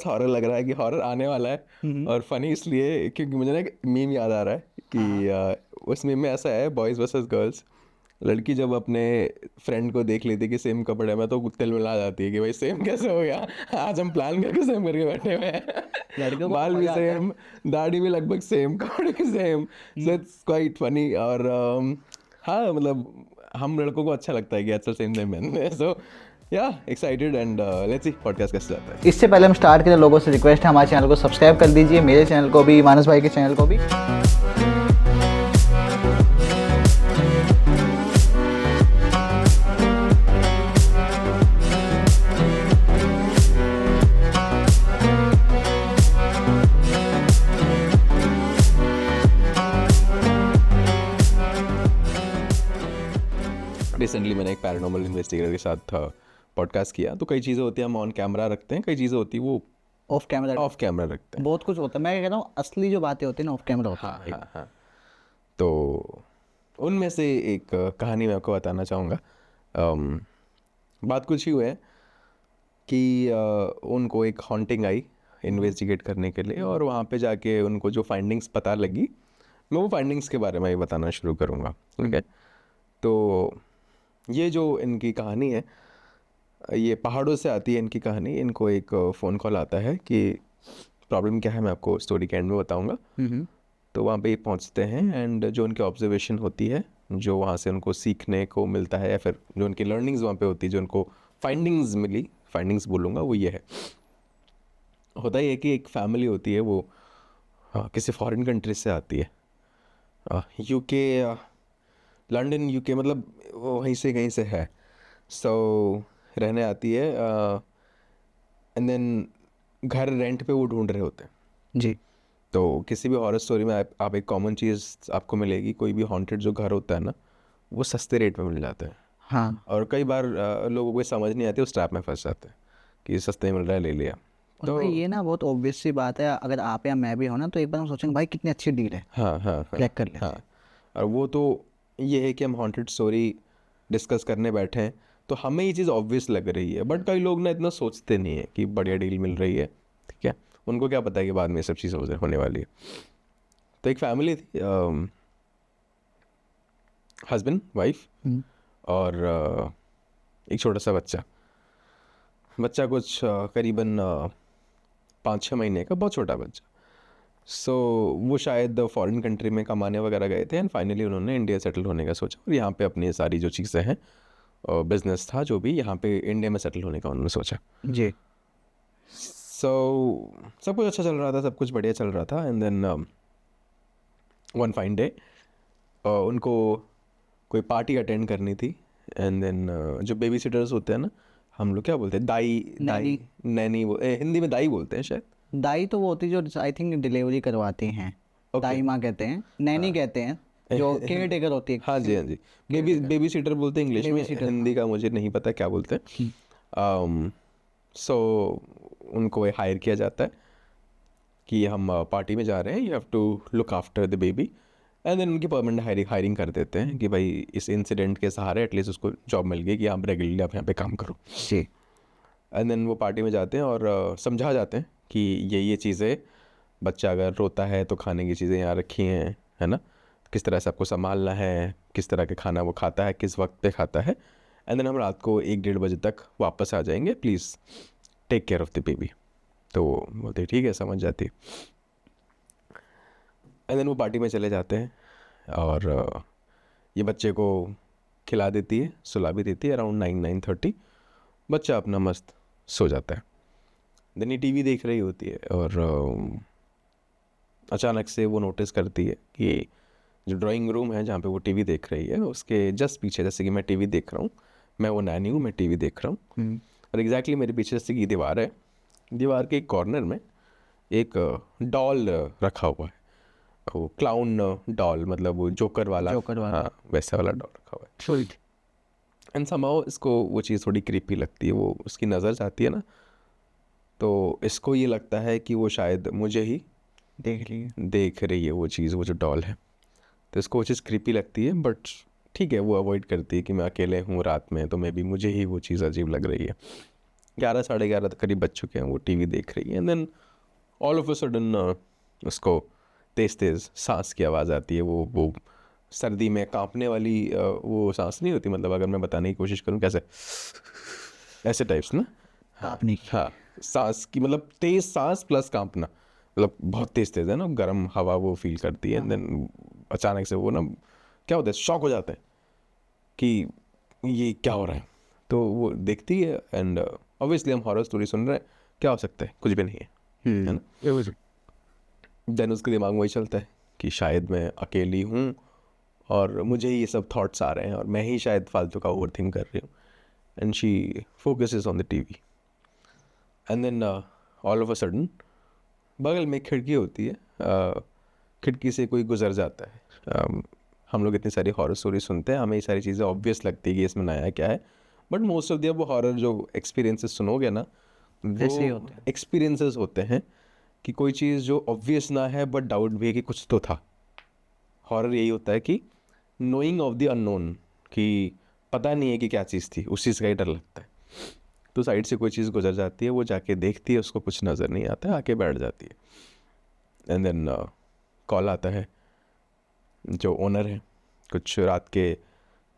Horror लग रहा है कि हॉरर आने वाला है। और फनी इसलिए क्योंकि मुझे ना एक मीम याद आ रहा है कि उस मीम में ऐसा है, बॉयज़ वर्सेस गर्ल्स। लड़की जब अपने फ्रेंड को देख लेती है कि सेम कपड़े में, तो तिल मिला जाती है कि भाई सेम कैसे हो गया, आज हम प्लान करके सेम करके बैठे हुए हैं। लड़कियों को बाल भी मजा आता है। सेम, दाढ़ी भी लगभग सेम, कपड़े भी same. So it's quite funny. और हाँ मतलब हम लड़कों को अच्छा लगता है कि अच्छा same same man. So yeah excited and let's see podcast कैसे जाता है। इससे पहले हम स्टार्ट करें, लोगों से रिक्वेस्ट है हमारे चैनल को सब्सक्राइब कर दीजिए, मेरे चैनल को भी, मानस भाई के चैनल को भी। रिसेंटली मैंने एक पैरानॉर्मल इन्वेस्टिगेटर के साथ पॉडकास्ट किया। तो कई चीज़ें होती हैं हम ऑन कैमरा रखते हैं, कई चीज़ें होती है वो ऑफ कैमरा ऑफ कैमरा रखते हैं। बहुत कुछ होता है। मैं कह रहा हूँ असली जो बातें होती है ना ऑफ कैमरा होती है। हाँ हाँ। तो उनमें से एक कहानी मैं आपको बताना चाहूँगा। बात कुछ ही हुई है कि उनको एक हॉन्टिंग आई इन्वेस्टिगेट करने के लिए, और वहाँ पे जाके उनको जो फाइंडिंग्स पता लगी, मैं वो फाइंडिंग्स के बारे में ही बताना शुरू करूँगा। ठीक है। तो ये जो इनकी कहानी है, ये पहाड़ों से आती है इनकी कहानी। इनको एक फ़ोन कॉल आता है कि प्रॉब्लम क्या है, मैं आपको स्टोरी के एंड में बताऊँगा। तो वहाँ पे पहुँचते हैं एंड जो उनकी ऑब्जर्वेशन होती है, जो वहाँ से उनको सीखने को मिलता है, या फिर जो उनकी लर्निंग्स वहाँ पे होती है, जो उनको फाइंडिंग्स मिली, फाइंडिंग्स बोलूँगा, वो ये है। होता ही है कि एक फैमिली होती है, वो किसी फॉरेन कंट्री से आती है, यूके, लंदन यूके, मतलब वो वहीं से कहीं से है। सो रहने आती है एंड देन घर रेंट पे वो ढूंढ रहे होते हैं जी। तो किसी भी हॉरर स्टोरी में आप एक कॉमन चीज़ आपको मिलेगी, कोई भी हॉन्टेड जो घर होता है ना, वो सस्ते रेट में मिल जाता है। हाँ। और कई बार लोगों को समझ नहीं आती, उस ट्रैप में फंस जाते हैं कि सस्ते में मिल रहा है, ले लिया। और तो भाई ये ना बहुत ऑब्वियस सी बात है, अगर आप या मैं भी हो ना तो एक बार हम सोचेंगे भाई कितनी अच्छी डील है, हाँ हाँ हाँ क्रैक कर लेते हैं। हाँ। और वो तो ये है कि हम हॉन्टेड स्टोरी डिस्कस करने बैठे हैं तो हमें ये चीज़ ऑब्वियस लग रही है, बट कई लोग ना इतना सोचते नहीं है कि बढ़िया डील मिल रही है। ठीक है। उनको क्या पता है कि बाद में ये सब चीज़ होने वाली है। तो एक फैमिली थी, हस्बैंड वाइफ और एक छोटा सा बच्चा कुछ करीबन 5-6 महीने का, बहुत छोटा बच्चा। सो वो शायद फॉरेन कंट्री में कमाने वगैरह गए थे एंड फाइनली उन्होंने इंडिया सेटल होने का सोचा, और यहाँ पे अपनी सारी जो चीज़ें हैं, बिजनेस था जो भी, यहाँ पे इंडिया में सेटल होने का उन्होंने सोचा। जी। सो सब कुछ अच्छा चल रहा था, सब कुछ बढ़िया चल रहा था and then one fine day उनको कोई पार्टी अटेंड करनी थी एंड देन जो बेबी सिटर्स होते हैं ना, हम लोग क्या बोलते हैं, दाई नैनी हिंदी में दाई बोलते हैं शायद। दाई तो वो होती है जो आई थिंक डिलीवरी करवाती हैं, दाई माँ कहते हैं, नैनी कहते हैं, जो केयर टेकर होती है। हाँ जी हाँ जी, बेबी सीटर बोलते हैं इंग्लिश में, हिंदी का मुझे नहीं पता क्या बोलते हैं। सो उनको हायर किया जाता है कि हम पार्टी में जा रहे हैं, you have to look after the baby, and then उनकी परमानेंट हायरिंग कर देते हैं कि भाई इस इंसिडेंट के सहारे एटलीस्ट उसको जॉब मिल गई कि आप रेगुलरली आप यहाँ पे काम करो। जी। एंड देन वो पार्टी में जाते हैं और समझा जाते हैं कि ये चीज़ें, बच्चा अगर रोता है तो खाने की चीज़ें यहाँ रखी हैं, है ना, किस तरह से आपको संभालना है, किस तरह के खाना वो खाता है, किस वक्त पे खाता है, एंड देन हम रात को 1-1:30 बजे तक वापस आ जाएंगे, please take care of the baby. तो बोलते ठीक है, समझ जाती है। एंड देन वो पार्टी में चले जाते हैं और ये बच्चे को खिला देती है, सुला भी देती है। अराउंड 9-9:30 बच्चा अपना मस्त सो जाता है। देन ये टीवी देख रही होती है और अचानक से वो नोटिस करती है कि जो ड्राइंग रूम है जहाँ पे वो टीवी देख रही है, उसके जस्ट पीछे, जैसे कि मैं टीवी देख रहा हूँ, मैं वो नैनी हूँ, मैं टीवी देख रहा हूँ, और एग्जैक्टली मेरे पीछे जैसे कि दीवार है, दीवार के एक कॉर्नर में एक डॉल रखा हुआ है, वो क्लाउन डॉल, मतलब वो जोकर वाला, हाँ वैसा वाला डॉल रखा हुआ है। एंड समहाउ इसको वो चीज़ थोड़ी क्रीपी लगती है, वो उसकी नज़र जाती है ना, तो इसको ये लगता है कि वो शायद मुझे ही देख रही है वो चीज़, वो जो डॉल है। तो इसको वो चीज़ क्रीपी लगती है, बट ठीक है, वो अवॉइड करती है कि मैं अकेले हूँ रात में, तो मे बी मुझे ही वो चीज़ अजीब लग रही है। 11 साढ़े 11 तक करीब बज चुके हैं, वो टीवी देख रही है। And then all of a sudden उसको तेज़ तेज़ सांस की आवाज़ आती है। वो सर्दी में कांपने वाली वो सांस नहीं होती, मतलब अगर मैं बताने की कोशिश करूँ कैसे, ऐसे टाइप्स ना। आपने की हाँ, सांस की मतलब तेज़ सांस प्लस कांपना, मतलब बहुत तेज़ तेज़ है ना, गर्म हवा वो फील करती है। देन अचानक से वो ना क्या होता है, शॉक हो जाता है कि ये क्या हो रहा है। तो वो देखती है एंड ऑब्वियसली हम हॉरर स्टोरी सुन रहे हैं, क्या हो सकता है, कुछ भी नहीं है ना। देन उसके दिमाग में वही चलता है कि शायद मैं अकेली हूँ और मुझे ही ये सब थॉट्स आ रहे हैं और मैं ही शायद फालतू का ओवर थिंक कर रही हूँ। And she focuses on the TV and then all of a sudden बगल में एक खिड़की होती है, खिड़की से कोई गुजर जाता है। हम लोग इतनी सारी हॉरर स्टोरी सुनते हैं, हमें ये सारी चीज़ें ऑब्वियस लगती है कि इसमें नया क्या है, बट मोस्ट ऑफ द वो हॉरर जो एक्सपीरियंसेस सुनोगे ना, ऐसे ही वो होते हैं। एक्सपीरियंसेस होते हैं कि कोई चीज़ जो ऑब्वियस ना है बट डाउट भी है कि कुछ तो था। हॉरर यही होता है कि नोइंग ऑफ द अननोन, कि पता नहीं है कि क्या चीज़ थी, उस चीज़ का ही डर लगता है। तो साइड से कोई चीज़ गुजर जाती है, वो जाके देखती है, उसको कुछ नज़र नहीं आता है, आके बैठ जाती है। एंड देन कॉल आता है, जो ओनर है, कुछ रात के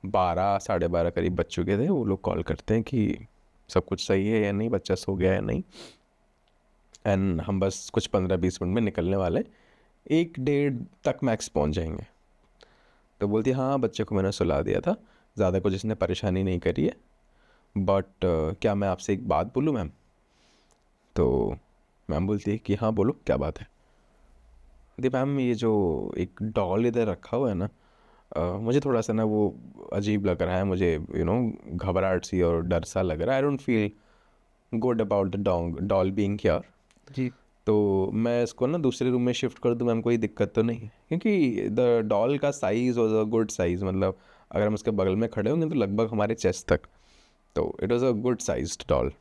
12 साढ़े 12 करीब बज चुके थे, वो लोग कॉल करते हैं कि सब कुछ सही है या नहीं, बच्चा सो गया या नहीं। एंड हम बस कुछ 15-20 मिनट में निकलने वाले, 1 डेढ़ तक मैक्स पहुंच जाएंगे। तो बोलती है हाँ, बच्चे को मैंने सुला दिया था, ज़्यादा कुछ इसने परेशानी नहीं करी है, बट क्या मैं आपसे एक बात बोलूँ मैम। तो मैम बोलती है कि हाँ बोलो, क्या बात है। दी मैम, ये जो एक डॉल इधर रखा हुआ है ना, मुझे थोड़ा सा ना वो अजीब लग रहा है, मुझे घबराहट सी और डर सा लग रहा है। I don't feel good about the doll being here. जी। तो मैं इसको ना दूसरे रूम में शिफ्ट कर दूँ मैम, कोई दिक्कत तो नहीं है? क्योंकि द डॉल का size was a good size, मतलब अगर हम उसके बगल में खड़े होंगे तो लगभग हमारे चेस्ट तक, तो it was a good sized doll.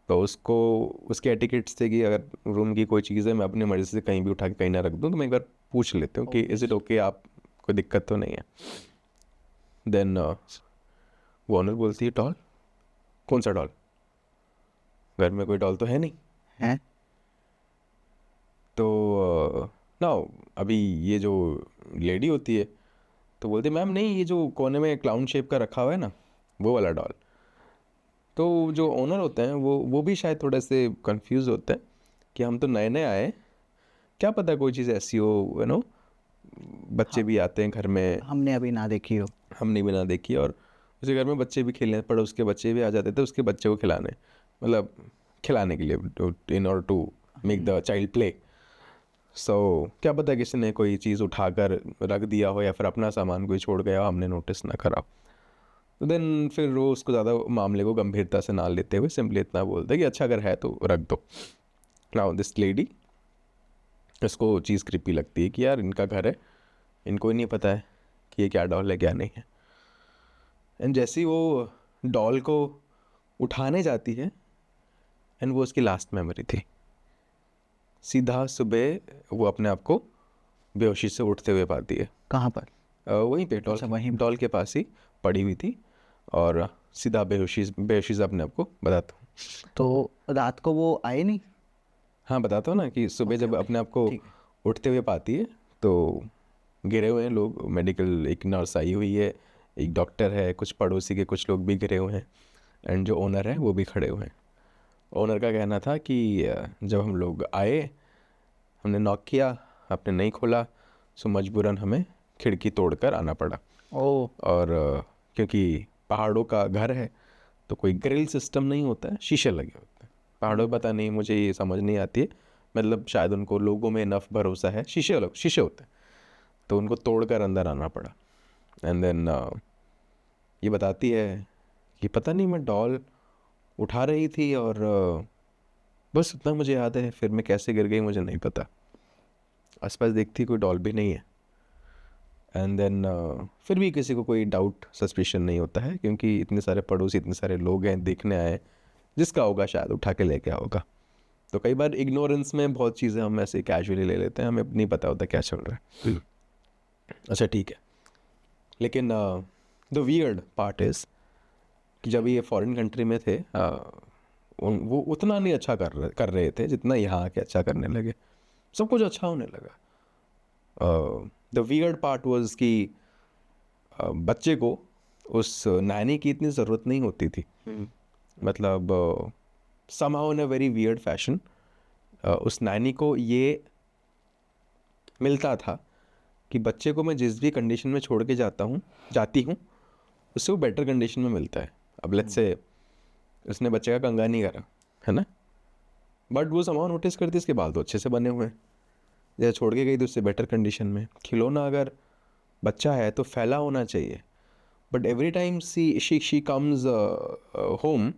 तो उसको उसके एटिकेट्स थे कि अगर रूम की कोई चीज़ है मैं अपनी मर्ज़ी से कहीं भी उठा के कहीं ना रख दूँ, तो मैं एक बार पूछ लेती हूँ कि इज़ इट ओके, आप कोई दिक्कत तो नहीं है। देन वो ऑनर बोलती है डॉल? कौन सा डॉल? घर में कोई डॉल तो है नहीं। है। तो ना अभी ये जो लेडी होती है तो बोलती है मैम नहीं, ये जो कोने में क्लाउन शेप का रखा हुआ है ना, वो वाला डॉल। तो जो ओनर होते हैं वो भी शायद थोड़े से कंफ्यूज होते हैं कि हम तो नए नए आए, क्या पता कोई चीज़ ऐसी हो, बच्चे हाँ, भी आते हैं घर में, हमने अभी ना देखी हो। हमने भी ना देखी, और उसी घर में बच्चे भी खेलने, पड़ोस के बच्चे भी आ जाते थे उसके बच्चे को खिलाने, मतलब खिलाने के लिए, in order to make the child play. So क्या पता किसी ने कोई चीज़ उठाकर रख दिया हो या फिर अपना सामान कोई छोड़ गया हो, हमने नोटिस ना करा। तो देन फिर वो उसको ज़्यादा मामले को गंभीरता से ना लेते हुए सिंपली इतना बोलते कि अच्छा अगर है तो रख दो। नाउ दिस लेडी, इसको चीज़ क्रिपी लगती है कि यार इनका घर है, इनको ही नहीं पता है कि ये क्या डॉल है क्या नहीं है। एंड जैसे ही वो डॉल को उठाने जाती है, एंड वो उसकी लास्ट मेमोरी थी, सीधा सुबह वो अपने आप को बेहोशी से उठते हुए पाती है। कहाँ पर? वहीं पे अच्छा, वहीं पे। डॉल के पास ही पड़ी हुई थी, और सीधा बेहोशी बेहोशी से अपने आप को बताता हूँ। तो रात को वो आए नहीं? हाँ बताता हूँ ना कि सुबह ओके जब ओके, अपने आप को ठीक है। उठते हुए पाती है तो गिरे हुए हैं लोग, मेडिकल एक नर्स आई हुई है, एक डॉक्टर है, कुछ पड़ोसी के कुछ लोग भी गिरे हुए हैं, एंड जो ओनर है वो भी खड़े हुए हैं। ओनर का कहना था कि जब हम लोग आए, हमने नॉक किया, आपने नहीं खोला, सो मजबूरन हमें खिड़की तोड़कर आना पड़ा। ओ। और क्योंकि पहाड़ों का घर है तो कोई ग्रिल सिस्टम नहीं होता है, शीशे लगे होते हैं पहाड़ों में। पता नहीं, मुझे ये समझ नहीं आती है, मतलब शायद उनको लोगों में इनफ भरोसा है, शीशे होते हैं, तो उनको तोड़कर अंदर आना पड़ा। एंड देन ये बताती है कि पता नहीं मैं डॉल उठा रही थी और बस उतना मुझे याद है, फिर मैं कैसे गिर गई मुझे नहीं पता। आसपास देखती कोई डॉल भी नहीं है। एंड देन फिर भी किसी को कोई डाउट सस्पिशन नहीं होता है, क्योंकि इतने सारे पड़ोसी, इतने सारे लोग हैं देखने आए, जिसका होगा शायद उठा के लेके होगा। तो कई बार इग्नोरेंस में बहुत चीज़ें हम ऐसे कैजुअली ले लेते हैं, हमें नहीं पता होता क्या चल रहा है। अच्छा ठीक है, लेकिन द वियर्ड पार्ट इज़ कि जब ये फॉरेन कंट्री में थे वो उतना नहीं अच्छा कर रहे थे जितना यहाँ आके अच्छा करने लगे, सब कुछ अच्छा होने लगा। द वियर्ड पार्ट वाज कि बच्चे को उस नैनी की इतनी ज़रूरत नहीं होती थी। मतलब somehow in a very weird fashion उस नैनी को ये मिलता था कि बच्चे को मैं जिस भी कंडीशन में छोड़ के जाती हूँ उससे वो बेटर कंडीशन में मिलता है। अब लेट्स से उसने बच्चे का कंगा नहीं करा है ना, बट वो somehow नोटिस करती इसके बाल तो अच्छे से बने हुए हैं, जैसे छोड़ के गई तो उससे बेटर कंडीशन में। खिलौना अगर बच्चा है तो फैला होना चाहिए, but every time she comes home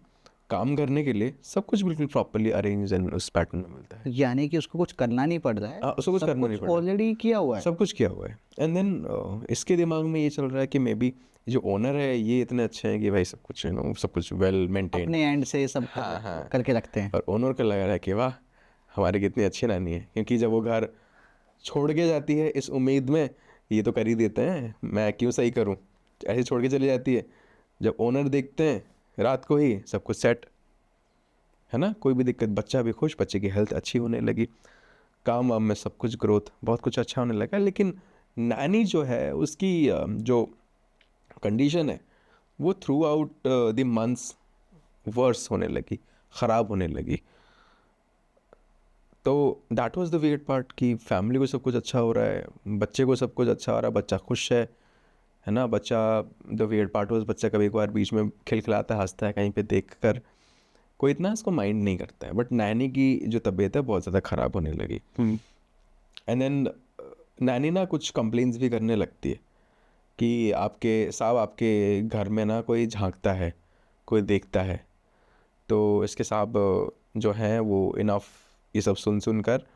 काम करने के लिए सब कुछ बिल्कुल प्रॉपरली अरेंज एंड उस पैटर्न में मिलता है। यानी कि उसको कुछ करना नहीं पड़ रहा है, उसको कुछ करना नहीं पड़ रहा, ऑलरेडी किया हुआ है, सब कुछ किया हुआ है। एंड देन इसके दिमाग में ये चल रहा है कि मे बी जो ओनर है ये इतने अच्छे हैं कि भाई सब कुछ सब कुछ वेल मेंटेन अपने एंड से सब करके रखते हैं। और ओनर को लग रहा है कि वाह हमारी कितनी अच्छी नानी है, क्योंकि जब वो घर छोड़ के जाती है इस उम्मीद में ये तो कर ही देते हैं, मैं क्यों सही करूं, ऐसे छोड़ के चली जाती है। जब ओनर देखते हैं रात को ही सब कुछ सेट है ना, कोई भी दिक्कत, बच्चा भी खुश, बच्चे की हेल्थ अच्छी होने लगी, काम वाम में सब कुछ ग्रोथ बहुत कुछ अच्छा होने लगा। लेकिन नानी जो है उसकी जो कंडीशन है वो throughout the months worse होने लगी, ख़राब होने लगी। तो that was the weird part कि फैमिली को सब कुछ अच्छा हो रहा है, बच्चे को सब कुछ अच्छा हो रहा है, बच्चा खुश है ना। बच्चा द वियर्ड पार्ट वाज बच्चा कभी एक बार बीच में खिलखिलाता है, हंसता है कहीं पे देखकर, कोई इतना इसको माइंड नहीं करता है। बट नैनी की जो तबीयत है बहुत ज़्यादा ख़राब होने लगी। एंड देन नैनी ना कुछ कंप्लेंट्स भी करने लगती है कि आपके घर में ना कोई झांकता है, कोई देखता है। तो इसके साहब जो हैं वो इनफ ये सब सुन कर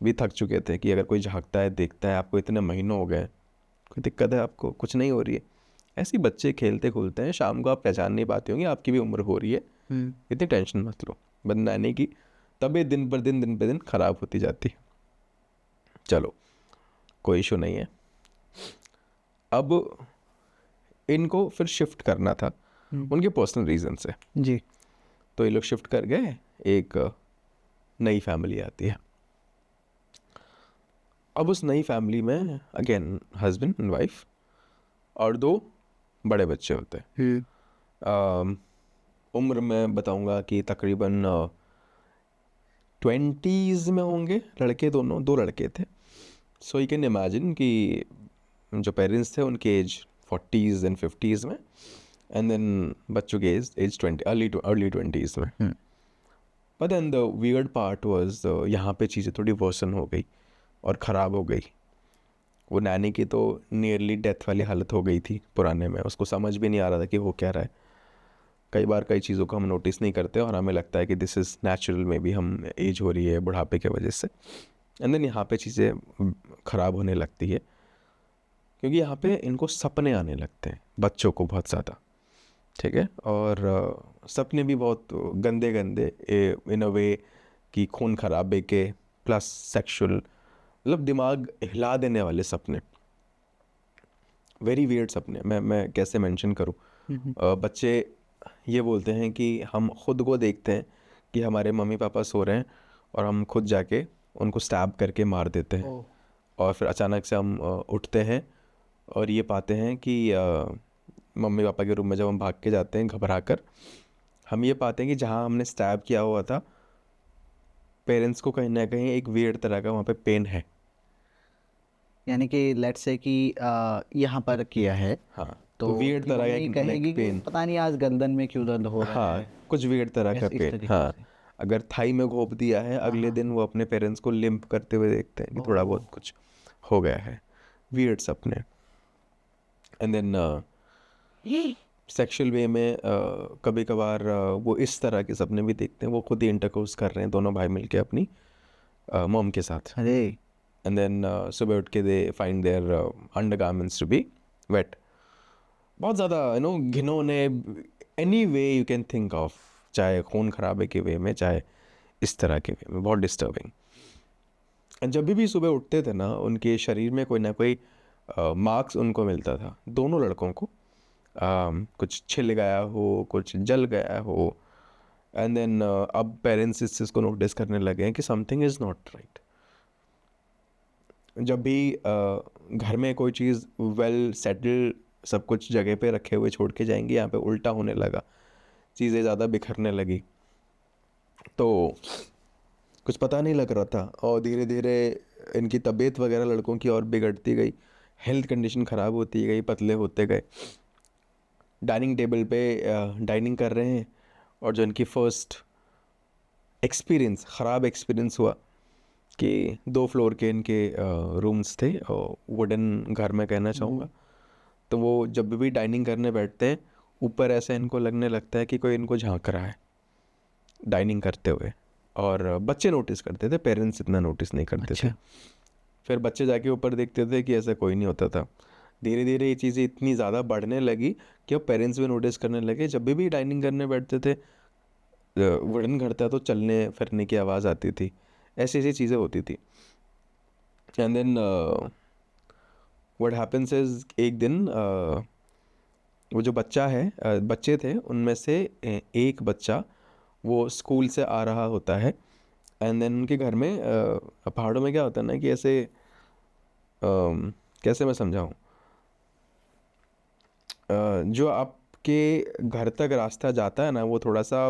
भी थक चुके थे कि अगर कोई झांकता है देखता है, आपको इतने महीनों हो गए, कोई दिक्कत है आपको, कुछ नहीं हो रही है। ऐसे ही बच्चे खेलते खुलते हैं, शाम को आप पहचान नहीं पाते होंगे, आपकी भी उम्र हो रही है, इतनी टेंशन मत लो। बनाने की तबीयत दिन पर दिन ख़राब होती जाती है। चलो कोई इशू नहीं है। अब इनको फिर शिफ्ट करना था उनके पर्सनल रीज़न से जी। तो ये लोग शिफ्ट कर गए, एक नई फैमिली आती है। अब उस नई फैमिली में अगेन हस्बैंड एंड वाइफ और 2 बड़े बच्चे होते हैं। उम्र में बताऊंगा कि तकरीबन 20s में होंगे लड़के, दोनों 2 लड़के थे। सो यू कैन इमेजिन कि जो पेरेंट्स थे उनके एज 40s एंड 50s में, एंड देन बच्चों के एज 20 अर्ली 20s में। But then the weird part was यहाँ पे चीज़ें थोड़ी वर्सन हो गई और ख़राब हो गई। वो नैनी की तो नियरली डेथ वाली हालत हो गई थी पुराने में, उसको समझ भी नहीं आ रहा था कि वो क्या रहा है। कई बार कई चीज़ों को हम नोटिस नहीं करते और हमें लगता है कि दिस इज़ नेचुरल, में भी हम एज हो रही है बुढ़ापे की वजह से। एंड देन यहाँ पे चीज़ें ख़राब होने लगती है क्योंकि यहाँ पे इनको सपने आने लगते हैं बच्चों को बहुत ज़्यादा, ठीक है। और सपने भी बहुत गंदे गंदे इन अ वे कि खून खराबे के प्लस सेक्सुअल, मतलब दिमाग हिला देने वाले सपने, वेरी वियर्ड सपने। मैं कैसे मेंशन करूँ। बच्चे ये बोलते हैं कि हम खुद को देखते हैं कि हमारे मम्मी पापा सो रहे हैं और हम खुद जाके उनको स्टैब करके मार देते हैं। और फिर अचानक से हम उठते हैं और ये पाते हैं कि मम्मी पापा के रूम में जब हम भाग के जाते हैं घबरा कर, हम ये पाते हैं कि जहाँ हमने स्टैब किया हुआ था पेरेंट्स को कहीं ना कहीं एक वियर्ड तरह का वहाँ पे पेन है। यानी कि लेट्स से कि यहाँ पर किया है, हाँ, तो वियर्ड तरह का मम्मी एक कहेगी नेक कि पेन, पता नहीं आज गर्दन में क्यों दर्द हो रहा हाँ है, कुछ वियर्ड तरह का इस पेन। तरीके हाँ, से। अगर थाई में घोंप दिया है अगले दिन वो अपने पेरेंट्स को लिम्प करते हुए देखते हैं कि थोड़ा बहुत कुछ हो गया है, वियर्ड सपने। एंड देन सेक्सुअल वे में कभी कभार वो इस तरह के सपने भी देखते हैं, वो खुद ही इंटरकोर्स कर रहे हैं दोनों भाई मिलके अपनी मॉम के साथ। अरे एंड देन सुबह उठ के they find their undergarments to be wet. बहुत ज़्यादा घिनौने, anyway you can think of, चाहे खून खराबे के वे में चाहे इस तरह के वे में, बहुत डिस्टर्बिंग। जब भी सुबह उठते थे ना उनके शरीर में कोई ना कोई मार्क्स उनको मिलता था, दोनों लड़कों को कुछ छिल गया हो, कुछ जल गया हो, एंड देन अब पेरेंट्स इस चीज़ को नोटिस करने लगे हैं कि समथिंग इज़ नॉट राइट। जब भी घर में कोई चीज़ वेल सेटल सब कुछ जगह पे रखे हुए छोड़ के जाएंगे, यहाँ पे उल्टा होने लगा, चीज़ें ज़्यादा बिखरने लगी, तो कुछ पता नहीं लग रहा था और धीरे धीरे इनकी तबीयत वगैरह लड़कों की और बिगड़ती गई, हेल्थ कंडीशन ख़राब होती गई, पतले होते गए। डाइनिंग टेबल पे डाइनिंग कर रहे हैं और जो इनकी फर्स्ट एक्सपीरियंस, ख़राब एक्सपीरियंस हुआ कि 2 फ्लोर के इनके रूम्स थे, वुडन घर में कहना चाहूँगा। तो वो जब भी डाइनिंग करने बैठते हैं, ऊपर ऐसा इनको लगने लगता है कि कोई इनको झांक रहा है डाइनिंग करते हुए, और बच्चे नोटिस करते थे, पेरेंट्स इतना नोटिस नहीं करते थे। अच्छा। फिर बच्चे जाके ऊपर देखते थे कि ऐसा कोई नहीं होता था। धीरे धीरे ये चीज़ें इतनी ज़्यादा बढ़ने लगी कि अब पेरेंट्स भी नोटिस करने लगे, जब भी डाइनिंग करने बैठते थे, वुडन घर था तो चलने फिरने की आवाज़ आती थी, ऐसी ऐसी चीज़ें होती थी। And then what happens is, एक दिन वो जो बच्चा है, बच्चे थे उनमें से एक बच्चा वो स्कूल से आ रहा होता है, एंड देन उनके घर में पहाड़ों में क्या होता है ना कि ऐसे कैसे मैं समझाऊँ, जो आपके घर तक रास्ता जाता है ना वो थोड़ा सा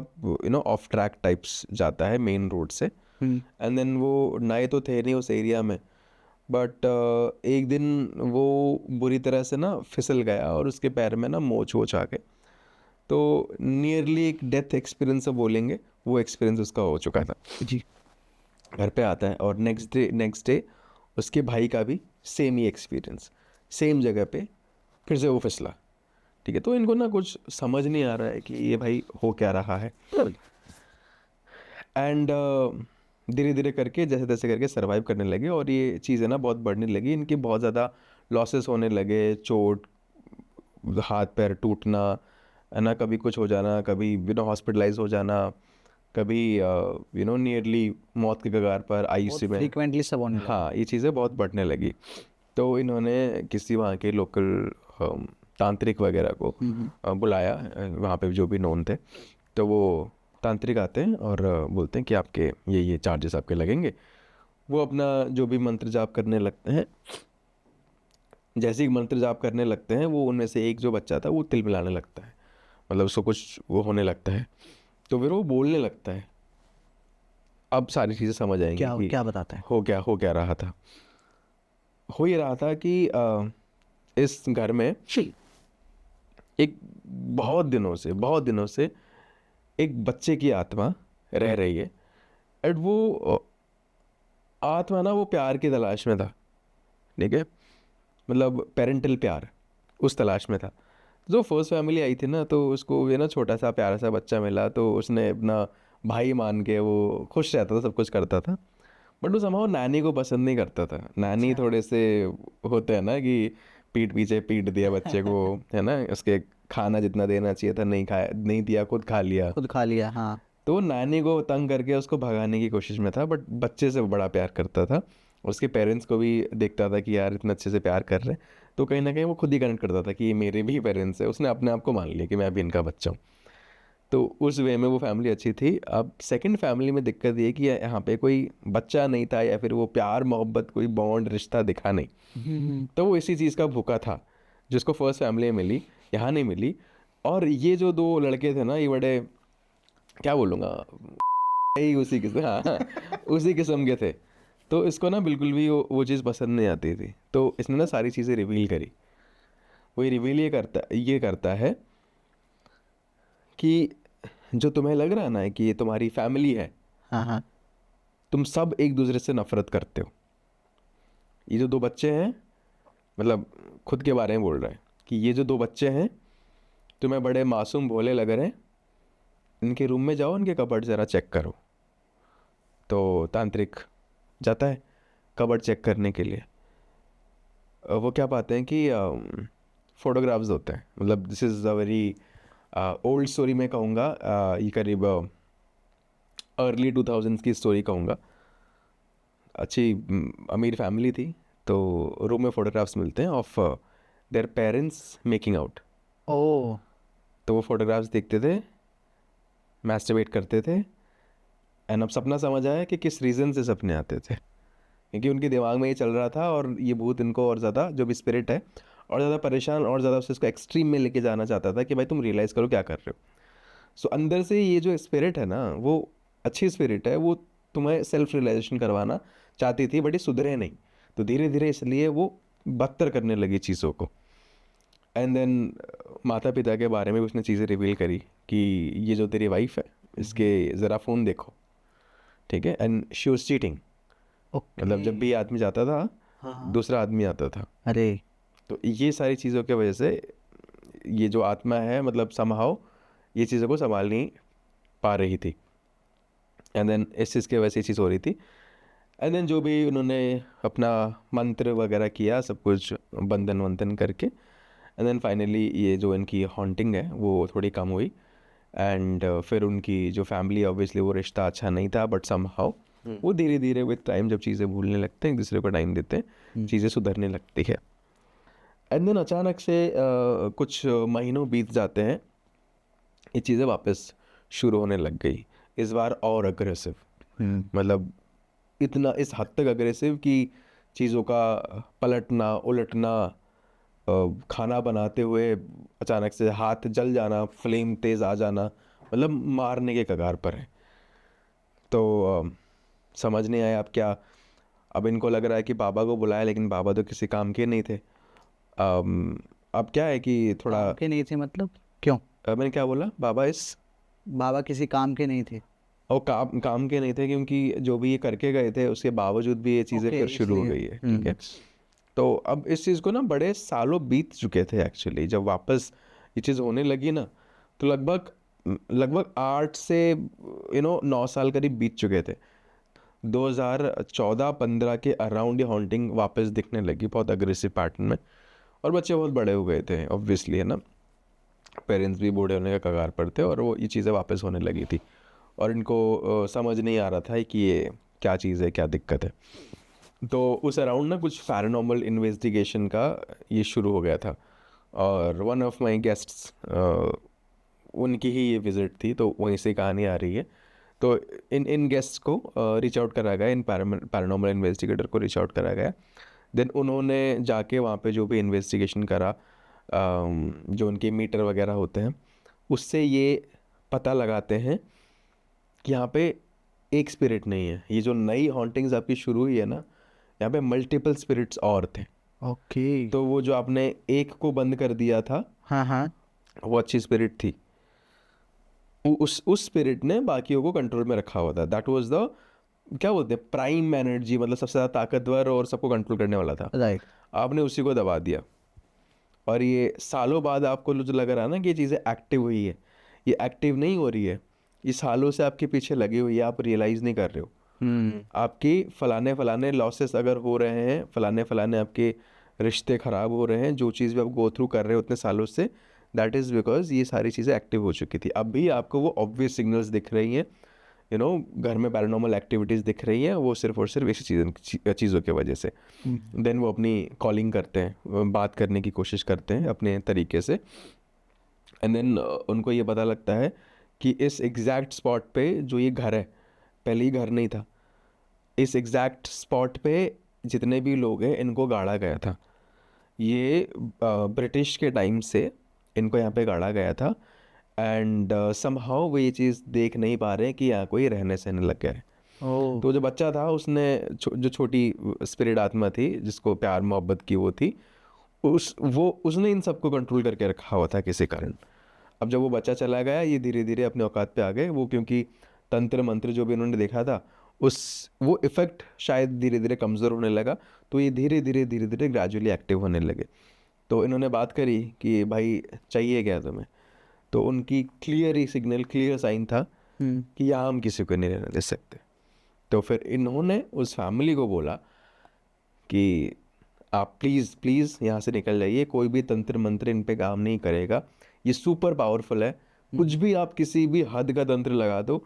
ऑफ ट्रैक टाइप्स जाता है मेन रोड से, एंड देन वो नए तो थे नहीं उस एरिया में, बट एक दिन वो बुरी तरह से ना फिसल गया और उसके पैर में ना मोच वोच आ गए, तो नियरली एक डेथ एक्सपीरियंस बोलेंगे, वो एक्सपीरियंस उसका हो चुका था। जी। घर पे आता है और नेक्स्ट डे उसके भाई का भी सेम ही एक्सपीरियंस, सेम जगह पे फिर से वो फिसला। ठीक है, तो इनको ना कुछ समझ नहीं आ रहा है कि ये भाई हो क्या रहा है, एंड धीरे धीरे करके जैसे तैसे करके सरवाइव करने लगे, और ये चीज़ें ना बहुत बढ़ने लगी, इनकी बहुत ज़्यादा लॉसेस होने लगे, चोट, हाथ पैर टूटना, है ना, कभी कुछ हो जाना, कभी हॉस्पिटलाइज हो जाना, कभी नियरली मौत के कगार पर बहुत आईसीयू में। फ्रीक्वेंटली सब होने लगा। हाँ, ये चीज़ें बहुत बढ़ने लगी, तो इन्होंने किसी वहाँ के लोकल तांत्रिक वगैरह को बुलाया, वहाँ पे जो भी नोन थे, तो वो तांत्रिक आते हैं और बोलते हैं कि आपके ये चार्जेस आपके लगेंगे। वो अपना जो भी मंत्र जाप करने लगते हैं, जैसे ही मंत्र जाप करने लगते हैं, वो उनमें से एक जो बच्चा था वो तिलमिलाने लगता है, मतलब उसको कुछ वो होने लगता है, तो फिर वो बोलने लगता है। अब सारी चीज़ें समझ आएंगी क्या कि क्या बताता है? हो क्या रहा था। हो ये रहा था कि इस घर में एक बहुत दिनों से एक बच्चे की आत्मा रह रही है, एंड वो आत्मा ना वो प्यार की तलाश में था। ठीक है, मतलब पेरेंटल प्यार उस तलाश में था। जो फर्स्ट फैमिली आई थी ना, तो उसको ये ना छोटा सा प्यारा सा बच्चा मिला, तो उसने अपना भाई मान के वो खुश रहता था, सब कुछ करता था, बट वो समाव नानी को पसंद नहीं करता था। नानी अच्छा। थोड़े से होते हैं ना कि पीठ पीछे पीट दिया बच्चे को, है ना, उसके खाना जितना देना चाहिए था नहीं खाया, नहीं दिया, खुद खा लिया। खुद खा लिया, हाँ। तो नानी को तंग करके उसको भगाने की कोशिश में था, बट बच्चे से वो बड़ा प्यार करता था। उसके पेरेंट्स को भी देखता था कि यार इतना अच्छे से प्यार कर रहे हैं, तो कहीं ना कहीं वो खुद ही कनेक्ट करता था कि ये मेरे भी पेरेंट्स है, उसने अपने आप को मान लिया कि मैं भी इनका बच्चा हूँ। तो उस वे में वो फैमिली अच्छी थी। अब सेकंड फैमिली में दिक्कत ये कि यहाँ पे कोई बच्चा नहीं था, या फिर वो प्यार मोहब्बत कोई बॉन्ड रिश्ता दिखा नहीं, तो वो इसी चीज़ का भूखा था जिसको फर्स्ट फैमिली में मिली, यहाँ नहीं मिली। और ये जो 2 लड़के थे ना, ये बड़े, क्या बोलूँगा, यही उसी किस्म, हाँ हाँ, उसी किस्म के थे। तो इसको ना बिल्कुल भी वो चीज़ पसंद नहीं आती थी, तो इसने ना सारी चीज़ें रिवील करी। वो रिवील ये करता है कि जो तुम्हें लग रहा है ना कि ये तुम्हारी फैमिली है, हाँ हाँ। तुम सब एक दूसरे से नफरत करते हो। ये जो 2 बच्चे हैं, मतलब खुद के बारे में बोल रहा है कि ये जो 2 बच्चे हैं तुम्हें बड़े मासूम भोले लग रहे हैं, इनके रूम में जाओ, इनके कबर्ड ज़रा चेक करो। तो तांत्रिक जाता है कबर्ड चेक करने के लिए। वो क्या पाते हैं कि फोटोग्राफ्स होते हैं, मतलब this is a very old story मैं कहूँगा, ये करीब अर्ली 2000s की स्टोरी कहूँगा। अच्छी अमीर फैमिली थी, तो रूम में फ़ोटोग्राफ्स मिलते हैं of their parents making out. ओ तो वो फोटोग्राफ्स देखते थे, मैस्टरबेट करते थे, एंड अब सपना समझ आया कि किस रीज़न से सपने आते थे, क्योंकि उनके दिमाग में ये चल रहा था और ये भूत इनको और ज़्यादा, जो भी स्पिरिट है, और ज़्यादा परेशान और ज़्यादा उसको एक्सट्रीम में लेके जाना चाहता था कि भाई तुम रियलाइज़ करो क्या कर रहे हो। सो अंदर से ये जो स्पिरिट है ना, वो अच्छी स्पिरिट है, वो तुम्हें सेल्फ रियलाइजेशन करवाना चाहती थी, बट ये सुधरे नहीं। तो धीरे धीरे इसलिए वो बदतर करने लगी चीज़ों को। एंड देन माता पिता के बारे में भी उसने चीज़ें रिवील करी कि ये जो तेरी वाइफ है, इसके ज़रा फ़ोन देखो, ठीक है, and she was cheating. Okay. मतलब जब भी ये आदमी जाता था, हाँ हाँ। दूसरा आदमी आता था। अरे। तो ये सारी चीज़ों की वजह से ये जो आत्मा है, मतलब समहाउ ये चीज़ों को संभाल नहीं पा रही थी। एंड देन इस चीज़ की वजह से ये चीज़ हो रही थी। एंड देन जो भी उन्होंने अपना मंत्र वगैरह किया, सब कुछ बंधन वंदन करके, एंड देन फाइनली ये जो इनकी हॉन्टिंग है वो थोड़ी कम हुई। एंड फिर उनकी जो फैमिली, ऑब्वियसली वो रिश्ता अच्छा नहीं था, बट समहाउ वो धीरे धीरे विद टाइम, जब चीज़ें भूलने लगते हैं, एक दूसरे को टाइम देते हैं, चीज़ें सुधरने लगती है। एंड देन अचानक से कुछ महीनों बीत जाते हैं, ये चीज़ें वापस शुरू होने लग गई, इस बार और अग्रेसिव। मतलब इतना इस हद तक अग्रेसिव कि चीज़ों का पलटना उलटना, खाना बनाते हुए अचानक से हाथ जल जाना, फ्लेम तेज़ आ जाना, मतलब मारने के कगार पर है। तो समझ नहीं आया अब क्या। अब इनको लग रहा है कि बाबा को बुलाया, लेकिन बाबा तो किसी काम के नहीं थे। अब क्या है कि थोड़ा काम के नहीं थे मतलब? क्यों? मैंने क्या बोला, बाबा इस बाबा किसी काम के नहीं थे? और काम के नहीं थे, क्योंकि जो भी ये करके गए थे उसके बावजूद भी ये चीज़ें ओके, फिर शुरू हो इसलिए। गई है, ठीक है। तो अब इस चीज़ को ना बड़े सालों बीत चुके थे एक्चुअली, जब वापस ये चीज़ होने लगी ना, तो लगभग लगभग 8 से 9 साल करीब बीत चुके थे। 2014-15 के अराउंड ये हॉन्टिंग वापस दिखने लगी बहुत अग्रेसिव पैटर्न में। और बच्चे बहुत बड़े हो गए थे, ऑब्वियसली, है ना, पेरेंट्स भी बूढ़े होने का कगार पर थे, और वो ये चीज़ें वापस होने लगी थी। और इनको समझ नहीं आ रहा था कि ये क्या चीज़ है, क्या दिक्कत है। तो उस अराउंड ना कुछ पैरानॉर्मल इन्वेस्टिगेशन का ये शुरू हो गया था, और वन ऑफ माय गेस्ट्स, उनकी ही ये विज़िट थी, तो वहीं से कहानी आ रही है। तो इन इन गेस्ट्स को रीच आउट करा गया, इन पैरानॉर्मल इन्वेस्टिगेटर को रीच आउट करा गया। देन उन्होंने जाके वहाँ पे जो भी इन्वेस्टिगेशन करा, जो उनके मीटर वगैरह होते हैं, उससे ये पता लगाते हैं कि यहाँ पे एक स्पिरिट नहीं है। ये जो नई हॉन्टिंग्स आपकी शुरू हुई है ना, यहाँ पे मल्टीपल स्पिरिट्स और थे। ओके। तो वो जो आपने एक को बंद कर दिया था, हाँ हाँ। वो अच्छी स्पिरिट थी। उस स्पिरिट ने बाकियों को कंट्रोल में रखा हुआ था। दैट वाज द, क्या बोलते हैं, प्राइम एनर्जी, मतलब सबसे ज़्यादा ताकतवर और सबको कंट्रोल करने वाला था। राइट। आपने उसी को दबा दिया, और ये सालों बाद आपको जो लग रहा है ना कि ये चीज़ें एक्टिव हुई है, ये एक्टिव नहीं हो रही है। ये सालों से आपके पीछे लगी हुई है, आप रियलाइज़ नहीं कर रहे हो। आपकी फलाने फलाने लॉसेस अगर हो रहे हैं, फलाने फलाने आपके रिश्ते ख़राब हो रहे हैं, जो चीज़ भी आप गो थ्रू कर रहे हो उतने सालों से, दैट इज़ बिकॉज ये सारी चीज़ें एक्टिव हो चुकी थी। अब भी आपको वो ऑब्वियस सिग्नल्स दिख रही हैं, घर में पैरानॉर्मल एक्टिविटीज़ दिख रही हैं, वो सिर्फ और सिर्फ इसी चीज़ों की वजह से। देन वो अपनी कॉलिंग करते हैं, बात करने की कोशिश करते हैं अपने तरीके से। एंड देन उनको ये पता लगता है कि इस एग्जैक्ट स्पॉट पे जो ये घर है, पहले ही घर नहीं था, इस एग्जैक्ट स्पॉट पे जितने भी लोग हैं इनको गाड़ा गया था। ये ब्रिटिश के टाइम से इनको यहाँ पे गाड़ा गया था। एंड समहाउ वो ये चीज़ देख नहीं पा रहे हैं कि यहाँ कोई रहने सहने लग गया है। ओ। तो जो बच्चा था उसने जो छोटी स्पिरिट आत्मा थी जिसको प्यार मोहब्बत की वो थी, उसने इन सबको कंट्रोल करके रखा हुआ था किसी कारण। अब जब वो बच्चा चला गया, ये धीरे धीरे अपने औकात पे आ गए वो, क्योंकि तंत्र मंत्र जो भी उन्होंने देखा था, उस वो इफ़ेक्ट शायद धीरे धीरे कमज़ोर होने लगा। तो ये धीरे धीरे ग्रेजुअली एक्टिव होने लगे। तो इन्होंने बात करी कि भाई चाहिए क्या तुम्हें। तो उनकी क्लियर ही सिग्नल, क्लियर साइन था कि यहाँ हम किसी को नहीं रहने दे सकते। तो फिर इन्होंने उस फैमिली को बोला कि आप प्लीज़ प्लीज़ यहाँ से निकल जाइए, कोई भी तंत्र मंत्र इन पे काम नहीं करेगा, ये सुपर पावरफुल है, कुछ भी आप किसी भी हद का तंत्र लगा दो,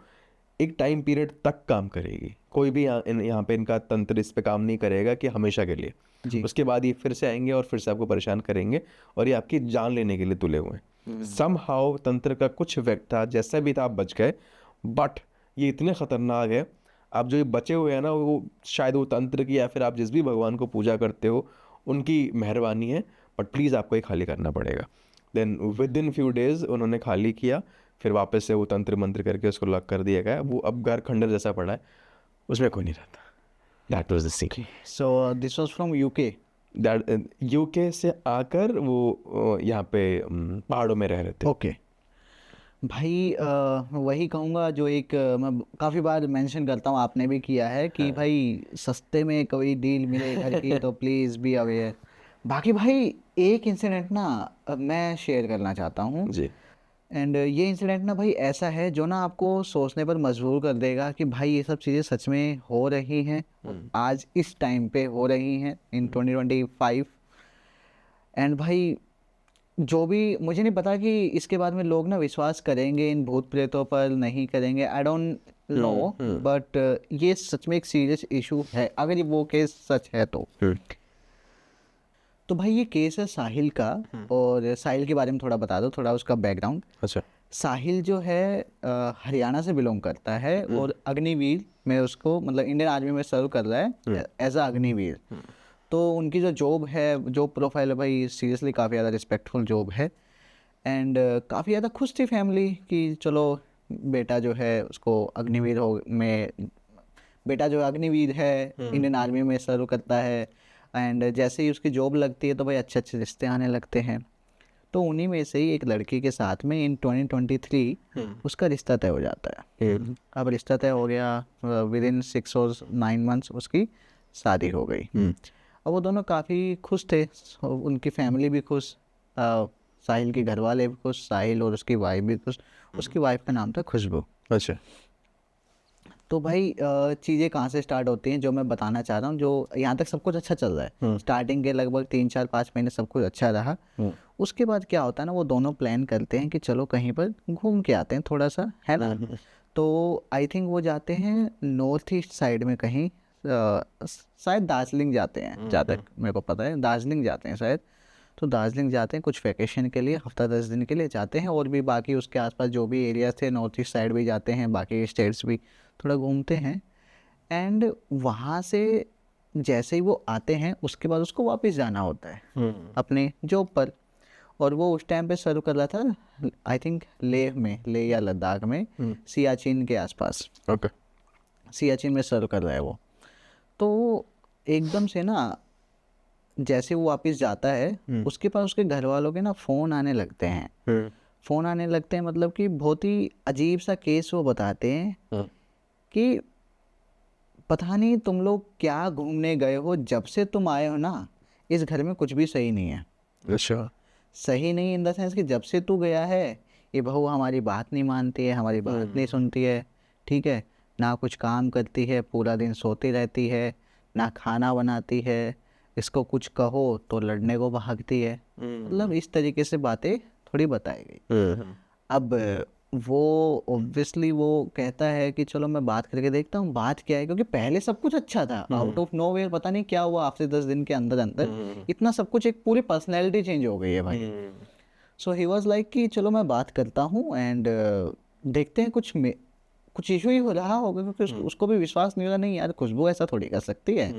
एक टाइम पीरियड तक काम करेगी, कोई भी यहाँ पे इनका तंत्र इस पे काम नहीं करेगा कि हमेशा के लिए। जी। उसके बाद ये फिर से आएंगे और फिर से आपको परेशान करेंगे और ये आपकी जान लेने के लिए तुले हुए हैं। समहाउ तंत्र का कुछ व्यक्त था, जैसा भी था आप बच गए, बट ये इतने खतरनाक है, आप जो ये बचे हुए हैं ना, वो शायद वो तंत्र की या फिर आप जिस भी भगवान को पूजा करते हो उनकी मेहरबानी है, बट प्लीज़ आपको ये खाली करना पड़ेगा। Then within few days उन्होंने खाली किया, फिर वापस से वो तंत्र मंत्र करके उसको लॉक कर दिया गया। वो अब घर खंडर जैसा पड़ा है, उसमें कोई नहीं रहता। That was the scene. So this was from UK. That UK से आकर वो यहाँ पे पहाड़ों में रह रहे थे। ओके भाई, वही कहूँगा जो एक मैं काफ़ी बार मेंशन करता हूँ, आपने भी किया है कि भाई सस्ते में कोई डील मिले घर की तो प्लीज़ बी अवेयर। बाकी भाई एक इंसिडेंट ना मैं शेयर करना चाहता हूँ, जी। एंड ये इंसिडेंट ना भाई ऐसा है जो ना आपको सोचने पर मजबूर कर देगा कि भाई ये सब चीज़ें सच में हो रही हैं, आज इस टाइम पे हो रही हैं इन 2025। एंड भाई जो भी, मुझे नहीं पता कि इसके बाद में लोग ना विश्वास करेंगे इन भूत प्रेतों पर, नहीं करेंगे, आई डोंट नो, बट ये सच में एक सीरियस इशू है अगर ये वो केस सच है तो भाई ये केस है साहिल का। और साहिल के बारे में थोड़ा बता दो, थोड़ा उसका बैकग्राउंड। अच्छा। साहिल जो है हरियाणा से बिलोंग करता है और अग्निवीर में उसको मतलब इंडियन आर्मी में सर्व कर रहा है एज अ अग्निवीर। तो उनकी जो जॉब है, जॉब प्रोफाइल है भाई, सीरियसली काफ़ी ज़्यादा रिस्पेक्टफुल जॉब है। एंड काफ़ी ज़्यादा खुश थी फैमिली कि चलो बेटा जो है उसको अग्निवीर हो में, बेटा जो अग्निवीर है इंडियन आर्मी में सर्व करता है। एंड जैसे ही उसकी जॉब लगती है तो भाई अच्छे अच्छे रिश्ते आने लगते हैं। तो उन्हीं में से ही एक लड़की के साथ में इन 2023 उसका रिश्ता तय हो जाता है। अब रिश्ता तय हो गया, विद इन 6 और 9 मंथ्स उसकी शादी हो गई। और वो दोनों काफ़ी खुश थे, उनकी फैमिली भी खुश, साहिल के घर वाले भी खुश, साहिल और उसकी वाइफ भी खुश। उसकी वाइफ का नाम था खुशबू। अच्छा। तो भाई चीज़ें कहाँ से स्टार्ट होती हैं जो मैं बताना चाह रहा हूँ, जो यहाँ तक सब कुछ अच्छा चल रहा है, स्टार्टिंग के लगभग 3-4-5 महीने सब कुछ अच्छा रहा। उसके बाद क्या होता है ना, वो दोनों प्लान करते हैं कि चलो कहीं पर घूम के आते हैं थोड़ा सा, है ना। तो आई थिंक वो जाते हैं नॉर्थ ईस्ट साइड में कहीं, शायद दार्जिलिंग जाते हैं, जहाँ तक मेरे को पता है दार्जिलिंग जाते हैं शायद। तो दार्जिलिंग जाते हैं कुछ वैकेशन के लिए, हफ्ता 10 दिन के लिए जाते हैं, और भी बाकी उसके आसपास जो भी एरियाज थे नॉर्थ ईस्ट साइड भी जाते हैं, बाकी स्टेट्स भी थोड़ा घूमते हैं। एंड वहाँ से जैसे ही वो आते हैं उसके बाद उसको वापस जाना होता है अपने जॉब पर। और वो उस टाइम पे सर्व कर रहा था आई थिंक लेह या लद्दाख में, सियाचिन के आसपास। ओके। सियाचिन में सर्व कर रहा है वो। तो एकदम से ना जैसे वो वापस जाता है उसके पास उसके घर वालों के ना फ़ोन आने लगते हैं। फ़ोन आने लगते हैं मतलब कि बहुत ही अजीब सा केस वो बताते हैं कि पता नहीं तुम लोग क्या घूमने गए हो, जब से तुम आए हो ना इस घर में कुछ भी सही नहीं है। अच्छा। सही नहीं इन द सेंस कि जब से तू गया है ये बहू हमारी बात नहीं मानती है, हमारी बात नहीं सुनती है, ठीक है, ना कुछ काम करती है, पूरा दिन सोती रहती है, ना खाना बनाती है, इसको कुछ कहो तो लड़ने को भागती है। मतलब इस तरीके से बातें थोड़ी बताई गई। अब वो ऑब्वियसली वो कहता है कि चलो मैं बात करके देखता हूँ बात क्या है, क्योंकि पहले सब कुछ अच्छा था, आउट ऑफ नोवेयर पता नहीं क्या हुआ, आफ्टर 10 दिन के अंदर अंदर इतना सब कुछ, एक पूरी पर्सनैलिटी चेंज हो गई है भाई। सो ही वाज लाइक कि चलो मैं बात करता हूँ एंड देखते हैं कुछ इशू ही हो रहा होगा, क्योंकि उसको भी विश्वास नहीं हो रहा, नहीं यार खुशबू ऐसा थोड़ी कर सकती है।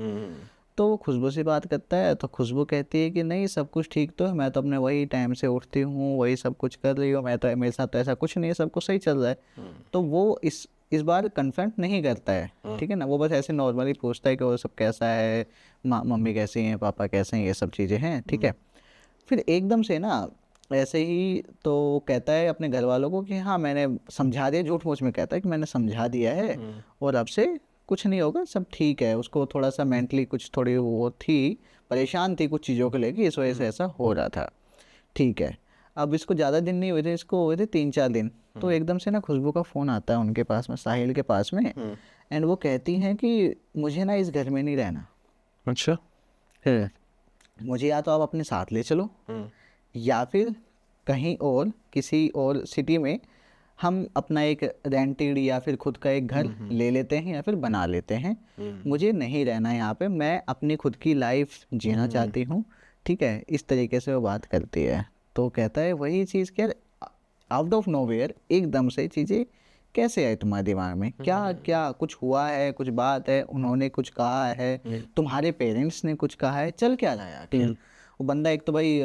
तो वो खुशबू से बात करता है तो खुशबू कहती है कि नहीं सब कुछ ठीक तो है, मैं तो अपने वही टाइम से उठती हूँ, वही सब कुछ कर रही हूँ, मैं तो मेरे साथ तो ऐसा कुछ नहीं है, सब कुछ सही चल रहा है। तो वो इस बार कन्फ्रंट नहीं करता है, ठीक है ना, वो बस ऐसे नॉर्मली पूछता है कि वो सब कैसा है, मम्मी कैसी हैं, पापा कैसे हैं, ये सब चीज़ें हैं, ठीक है। फिर एकदम से ना ऐसे ही तो कहता है अपने घर वालों को कि हाँ मैंने समझा दिया, झूठ मूठ में कहता है कि मैंने समझा दिया है और अब से कुछ नहीं होगा, सब ठीक है। उसको थोड़ा सा मेंटली कुछ थोड़ी वो थी, परेशान थी कुछ चीज़ों को लेके, इस वजह से ऐसा हो रहा था, ठीक है। अब इसको ज़्यादा दिन नहीं हुए थे, इसको हुए थे 3-4 दिन। तो एकदम से ना खुशबू का फ़ोन आता है उनके पास में, साहिल के पास में, एंड वो कहती हैं कि मुझे ना इस घर में नहीं रहना। अच्छा। मुझे या तो आप अपने साथ ले चलो या फिर कहीं और किसी और सिटी में हम अपना एक रेंटेड या फिर खुद का एक घर ले लेते हैं या फिर बना लेते हैं। मुझे नहीं रहना यहाँ पे, मैं अपनी खुद की लाइफ जीना चाहती हूँ, ठीक है, इस तरीके से वो बात करती है। तो कहता है वही चीज़ कि यार आउट ऑफ नोवेयर एकदम से चीज़ें कैसे आई तुम्हारे दिमाग में, क्या क्या कुछ हुआ है, कुछ बात है, उन्होंने कुछ कहा है, तुम्हारे पेरेंट्स ने कुछ कहा है, चल क्या रहा है आखिर। वो बंदा एक तो भाई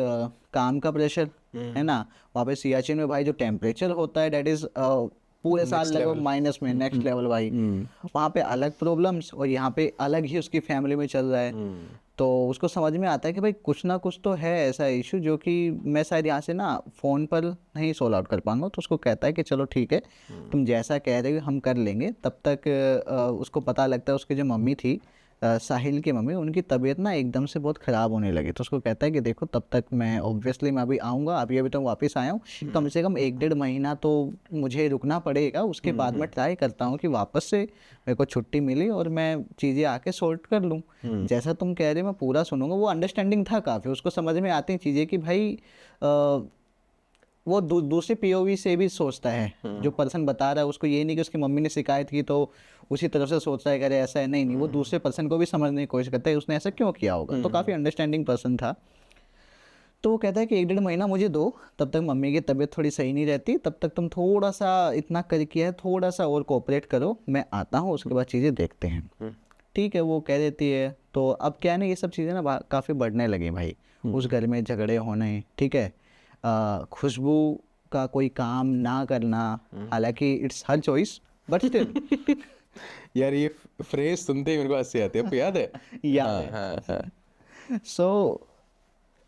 काम का प्रेशर है ना, वहाँ पे सियाचिन में भाई जो टेम्परेचर होता है डेट इज पूरे साल लगभग माइनस में, नेक्स्ट लेवल भाई। वहाँ पे अलग प्रॉब्लम्स और यहाँ पे अलग ही उसकी फैमिली में चल रहा है। तो उसको समझ में आता है कि भाई कुछ ना कुछ तो है ऐसा इशू जो कि मैं शायद यहाँ से ना फ़ोन पर नहीं सोल्व आउट कर पाऊंगा। तो उसको कहता है कि चलो ठीक है, तुम जैसा कह रहे हो हम कर लेंगे। तब तक उसको पता लगता है उसकी जो मम्मी थी, साहिल की मम्मी, उनकी तबीयत ना एकदम से बहुत ख़राब होने लगी। तो उसको कहता है कि देखो तब तक मैं ऑब्वियसली मैं अभी आऊँगा, अभी तो वापस आया हूँ, कम से कम 1-1.5 महीना तो मुझे रुकना पड़ेगा। उसके बाद मैं ट्राई करता हूँ कि वापस से मेरे को छुट्टी मिली और मैं चीज़ें आके सॉर्ट कर लूँ। जैसा तुम कह रहे हो मैं पूरा सुनूंगा। वो अंडरस्टैंडिंग था काफ़ी, उसको समझ में आती हैं चीज़ें कि भाई वो दूसरे पीओवी से भी सोचता है। जो पर्सन बता रहा है उसको ये नहीं कि उसकी मम्मी ने शिकायत की तो उसी तरफ से सोचता है कि अरे ऐसा है, नहीं, वो दूसरे पर्सन को भी समझने की कोशिश करता है उसने ऐसा क्यों किया होगा। तो काफ़ी अंडरस्टैंडिंग पर्सन था। तो वो कहता है कि 1-1.5 महीना मुझे दो, तब तक मम्मी की तबीयत थोड़ी सही नहीं रहती, तब तक तुम थोड़ा सा इतना कर किया है, थोड़ा सा और कोऑपरेट करो, मैं आता हूँ, उसके बाद चीज़ें देखते हैं। ठीक है, वो कह देती है। तो अब क्या है ना, ये सब चीज़ें ना काफ़ी बढ़ने लगी भाई। उस घर में झगड़े होने, ठीक है, खुशबू का कोई काम ना करना, हालांकि it's her choice but still यार ये फ्रेज सुनते ही मेरे को हंसी आती है, आपको याद है? याद है। सो